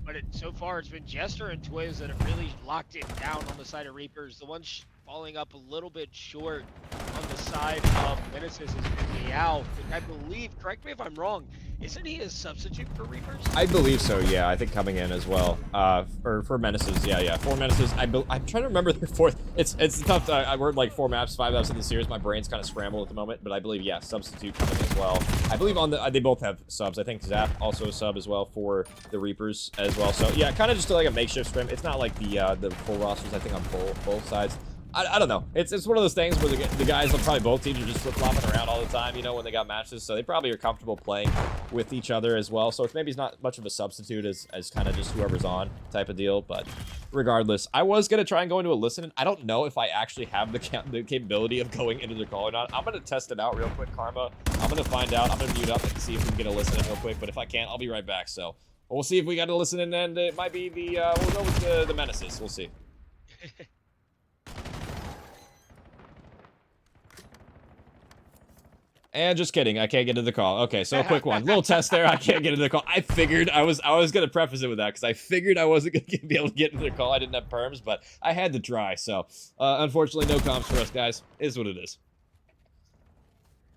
But so far it's been Jester and Twiz that have really locked it down on the side of Reaperz. The one falling up a little bit short on the side of Menaces is Meow. I believe, correct me if I'm wrong, isn't he a substitute for Reaperz? I believe so, yeah. I think coming in as well. For Menaces, yeah. 4 Menaces. I'm trying to remember the 4th. It's tough. I worked like 4 maps, 5 maps in the series. My brain's kind of scrambled at the moment, but I believe, yeah, substitute coming as well. I believe on the they both have subs. I think Zap also a sub as well for the Reaperz as well. So yeah, kind of just like a makeshift scrim. It's not like the full rosters. I think on both sides. I don't know. It's one of those things where the guys on probably both teams are just flip-flopping around all the time, you know, when they got matches. So they probably are comfortable playing with each other as well. So it's maybe not much of a substitute as kind of just whoever's on type of deal. But regardless, I was going to try and go into a listen. I don't know if I actually have the capability of going into the call or not. I'm going to test it out real quick, Karma. I'm going to find out. I'm going to mute up and see if we can get a listen in real quick. But if I can't, I'll be right back. So we'll see if we got to listen in, and it might be we'll go with the Menaces. We'll see. And just kidding, I can't get into the call. Okay, so a quick one. Little test there, I can't get into the call. I figured, I was gonna preface it with that, because I figured I wasn't gonna be able to get into the call. I didn't have perms, but I had to try, so unfortunately no comms for us, guys. It is what it is.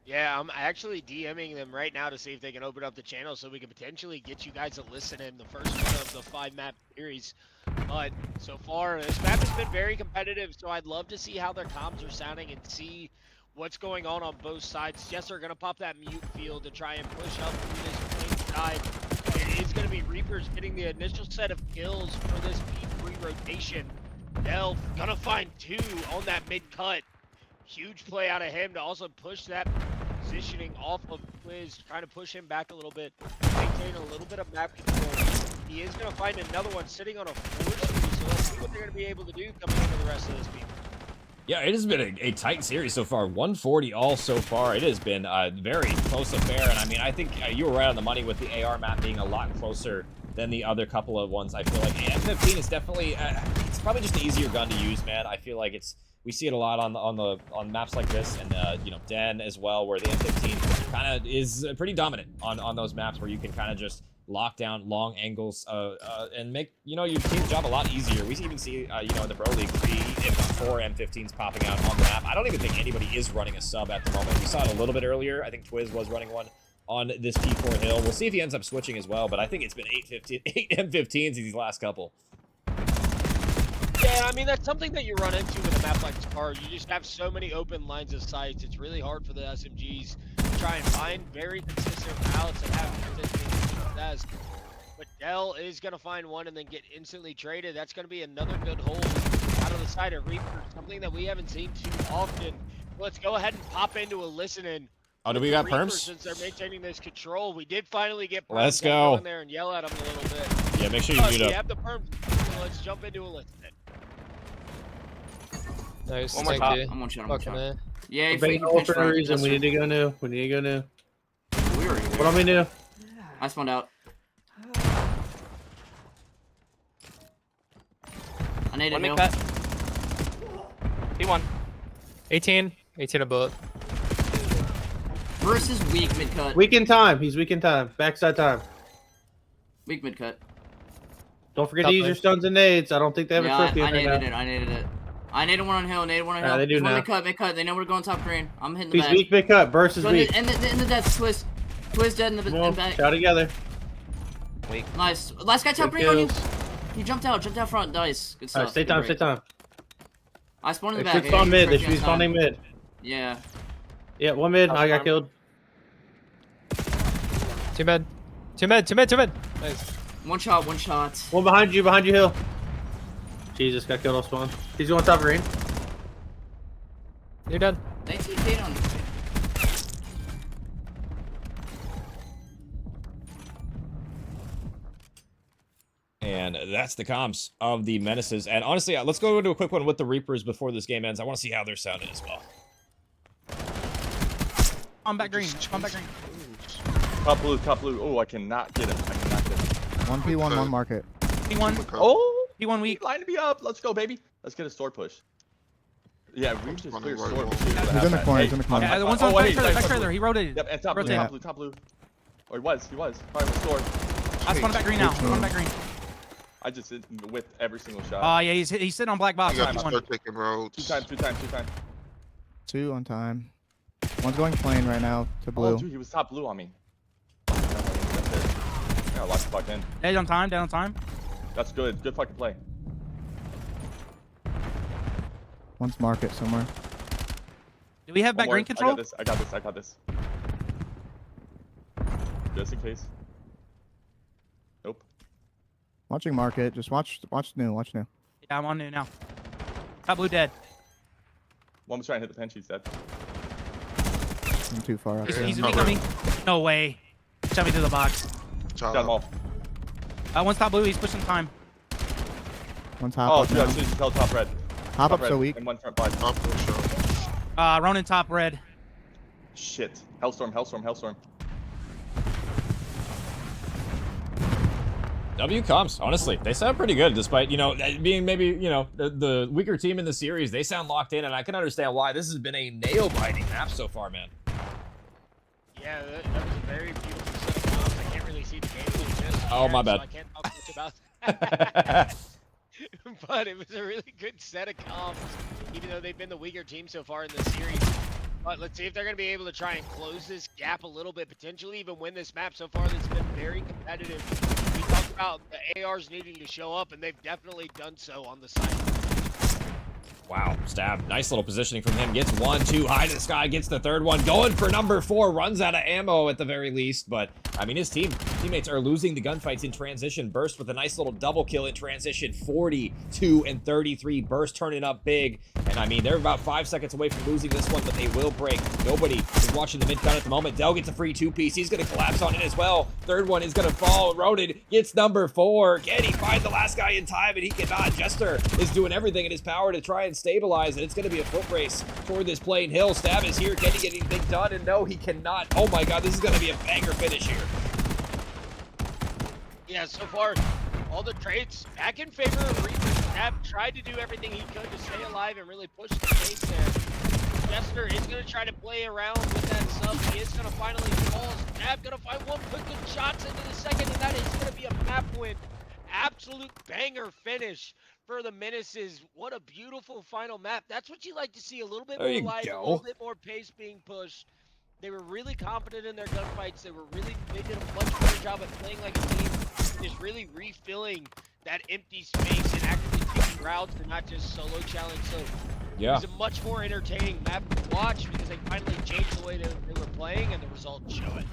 Yeah, I'm actually DMing them right now to see if they can open up the channel so we can potentially get you guys to listen in the first one of the 5-map series. But so far, this map has been very competitive, so I'd love to see how their comms are sounding and see what's going on both sides. Yes, they're going to pop that mute field to try and push up through this plane side. It is going to be Reaperz getting the initial set of kills for this P3 rotation. They'll going to find 2 on that mid-cut. Huge play out of him to also push that positioning off of Quiz, trying to push him back a little bit, maintain a little bit of map control. He is going to find another one sitting on a 4-3, so let's see what they're going to be able to do coming into the rest of this game. Yeah, it has been a tight series so far. 140 all so far. It has been a very close affair, and I mean, I think you were right on the money with the AR map being a lot closer than the other couple of ones. I feel like M15 is definitely, it's probably just an easier gun to use, man. I feel like we see it a lot on maps like this, and you know, Den as well, where the M15 kind of is pretty dominant on those maps where you can kind of just lock down long angles and make, you know, your team's job a lot easier. We even see, you know, in the Pro League 3, if not 4 M15s popping out on the map. I don't even think anybody is running a sub at the moment. We saw it a little bit earlier. I think Twiz was running one on this P4 hill. We'll see if he ends up switching as well, but I think it's been 8 M15s these last couple. Yeah, I mean, that's something that you run into with a map like Scar. You just have so many open lines of sights. It's really hard for the SMGs to try and find very consistent routes and have consistent success. But Dell is going to find one and then get instantly traded. That's going to be another good hold out of the side of Reaperz, something that we haven't seen too often. Let's go ahead and pop into a listen-in. Oh, do we got Reaperz, perms? since they're maintaining this control. We did finally get perms. Let's go. In there and yell at them a little bit. Yeah, make sure you mute We up. have the perms. So let's jump into a listen-in. Nice, One more thank top. you. I'm one shot. I'm one Fucking shot. A. Yeah, if We're we being can all pinch for no front, reason. yes, We sir. need to go new. We need to go new. We were What do we do? I spawned out. I need a One heal. mid cut. P1. 18 a bullet. Versus weak mid cut. Weak in time. He's weak in time. Backside time. Weak mid cut. Don't forget Top to use lane. your stuns and nades. I don't think they have Yeah, a trophy I right now. needed it. I needed it. I needed one on hill. Needed one on Yeah, hill. they do There's one now. mid cut. Mid cut. They know we're going top green. I'm hitting the He's back. weak mid cut. Burst is Go weak. in the dead. Twist. Twist dead in the Come in on, back. shout together. Nice. Last guy top Good green on you. kills. He jumped out front. Nice. Good stuff. Alright, stay Good time, break. stay time. I spawned in They the back. should spawn Yeah, mid. They you should be first time. spawning mid. Yeah. Yeah, one mid. I got killed. Two mid. Nice. One shot. One shot. One behind you, Hill. Jesus, got killed off spawn. He's going top green. You're done. They TP'd on. And that's the comms of the Menaces. And honestly, let's go into a quick one with the Reaperz before this game ends. I want to see how they're sounding as well. On back green. On back green. Top blue, top blue. Oh, I cannot get him. I cannot get him. 1P1, 1 market. P1. Oh, P1 weak. line me up. Let's go, baby. Let's get a store push. Yeah, we just clear store push. He's in the corner, he's in the corner. Yeah, the one's Oh, on wait, back nice, further. He rotated. Yep, and top blue, Rotate. top blue, top blue. Or he was. Probably was store. I spawned back green now. Spawned back green. I just hit with every single shot. Oh, yeah, he's sitting on black box. You got to P1. start taking roads. Two times. 2 on time. One's going plane right now to blue. Oh, dude, he was top blue on me. Yeah, lock the fuck in. Dead on time. That's good. Good fucking play. One's market somewhere. Do we have One back more. green control? I got this. Just in case. Nope. Watching market. Just watch new. Yeah, I'm on new now. Top blue dead. One was trying to hit the pinch. He's dead. I'm too far up. He's weak on me. No way. Shove me through the box. Got them all. One's top blue. He's pushing time. One's hop Oh, up dude, now. I should tell top red. Hop Top up red so weak. And one front five. Top for sure. Ronin top red. Shit. Hellstorm. W comms, honestly, they sound pretty good, despite, you know, being maybe, you know, the weaker team in the series. They sound locked in, and I can understand why. This has been a nail-biting map so far, man. Yeah, that was a very beautiful set of comms. I can't really see the game just Oh, my bad. so I can't talk much about that. But it was a really good set of comms, even though they've been the weaker team so far in this series. But let's see if they're going to be able to try and close this gap a little bit, potentially even win this map. So far, it's been very competitive. We talked about the ARs needing to show up, and they've definitely done so on the side. Wow, Stab. Nice little positioning from him. Gets one, two, high to the sky, gets the third one. Going for number 4, runs out of ammo at the very least. But, I mean, his teammates are losing the gunfights in transition. Burst with a nice little double kill in transition. 42 and 33. Burst turning up big. And, I mean, they're about 5 seconds away from losing this one, but they will break. Nobody is watching the mid-count at the moment. Dell gets a free 2-piece. He's going to collapse on it as well. Third one is going to fall. Roded gets number 4. Can he find the last guy in time? And he cannot. Jester is doing everything in his power to try and stabilize, and it's going to be a foot race toward this Plain Hill. Stab is here. Can he get anything done? And no, he cannot. Oh my god, this is going to be a banger finish here. Yeah, so far, all the trades back in favor of Reaperz. Stab tried to do everything he could to stay alive and really push the pace there. Jester is going to try to play around with that sub. He is going to finally fall. Stab going to find one, put good shots into the second, and that is going to be a map win. Absolute banger finish for the Menaces. What a beautiful final map. That's what you like to see, a little bit more life, a little bit more pace being pushed. They were really confident in their gunfights. They did a much better job at playing like a team, just really refilling that empty space and actually taking routes and not just solo challenge. So Yeah. it was a much more entertaining map to watch because they finally changed the way they were playing, and the results show it.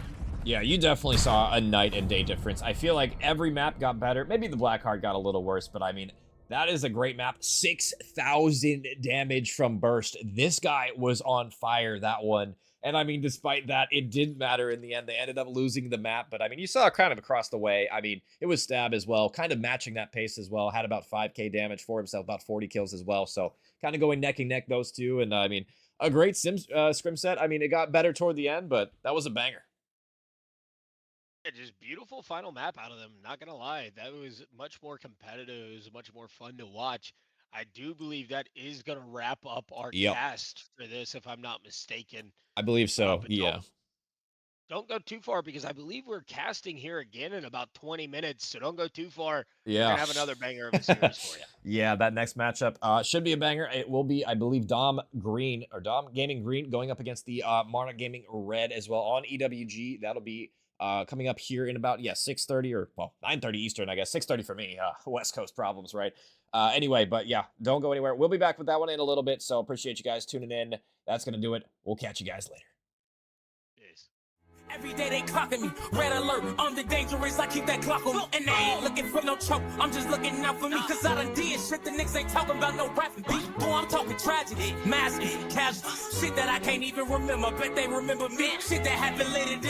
Yeah, you definitely saw a night and day difference. I feel like every map got better. Maybe the Blackheart got a little worse, but I mean, that is a great map. 6,000 damage from Burst. This guy was on fire, that one. And I mean, despite that, it didn't matter in the end. They ended up losing the map, but I mean, you saw kind of across the way. I mean, it was Stab as well, kind of matching that pace as well. Had about 5k damage for himself, about 40 kills as well. So kind of going neck and neck, those two. And I mean, a great Scrim set. I mean, it got better toward the end, but that was a banger. Yeah, just beautiful final map out of them. Not gonna lie, that was much more competitive. It was much more fun to watch. I do believe that is gonna wrap up our cast for this, if I'm not mistaken. I believe so, But yeah. Don't go too far because I believe we're casting here again in about 20 minutes. So don't go too far. Yeah. We're gonna have another banger of a series for you. Yeah, that next matchup should be a banger. It will be, I believe, Dom Gaming Green going up against the Monarch Gaming Red as well on EWG. That'll be coming up here in about 6:30 or 9:30 Eastern, I guess. 6:30 for me. West Coast problems, right? Anyway, but yeah, don't go anywhere. We'll be back with that one in a little bit. So appreciate you guys tuning in. That's gonna do it. We'll catch you guys later. Yes. Every day they clocking me, red alert, I'm the dangerous, I keep that clock on me. And they ain't looking for no choke, I'm just looking out for me. Cause I done did shit the niggas ain't talking about no rapping beat. Boy, I'm talking tragedy, massive, casual. Shit that I can't even remember, bet they remember me. Shit that happened later than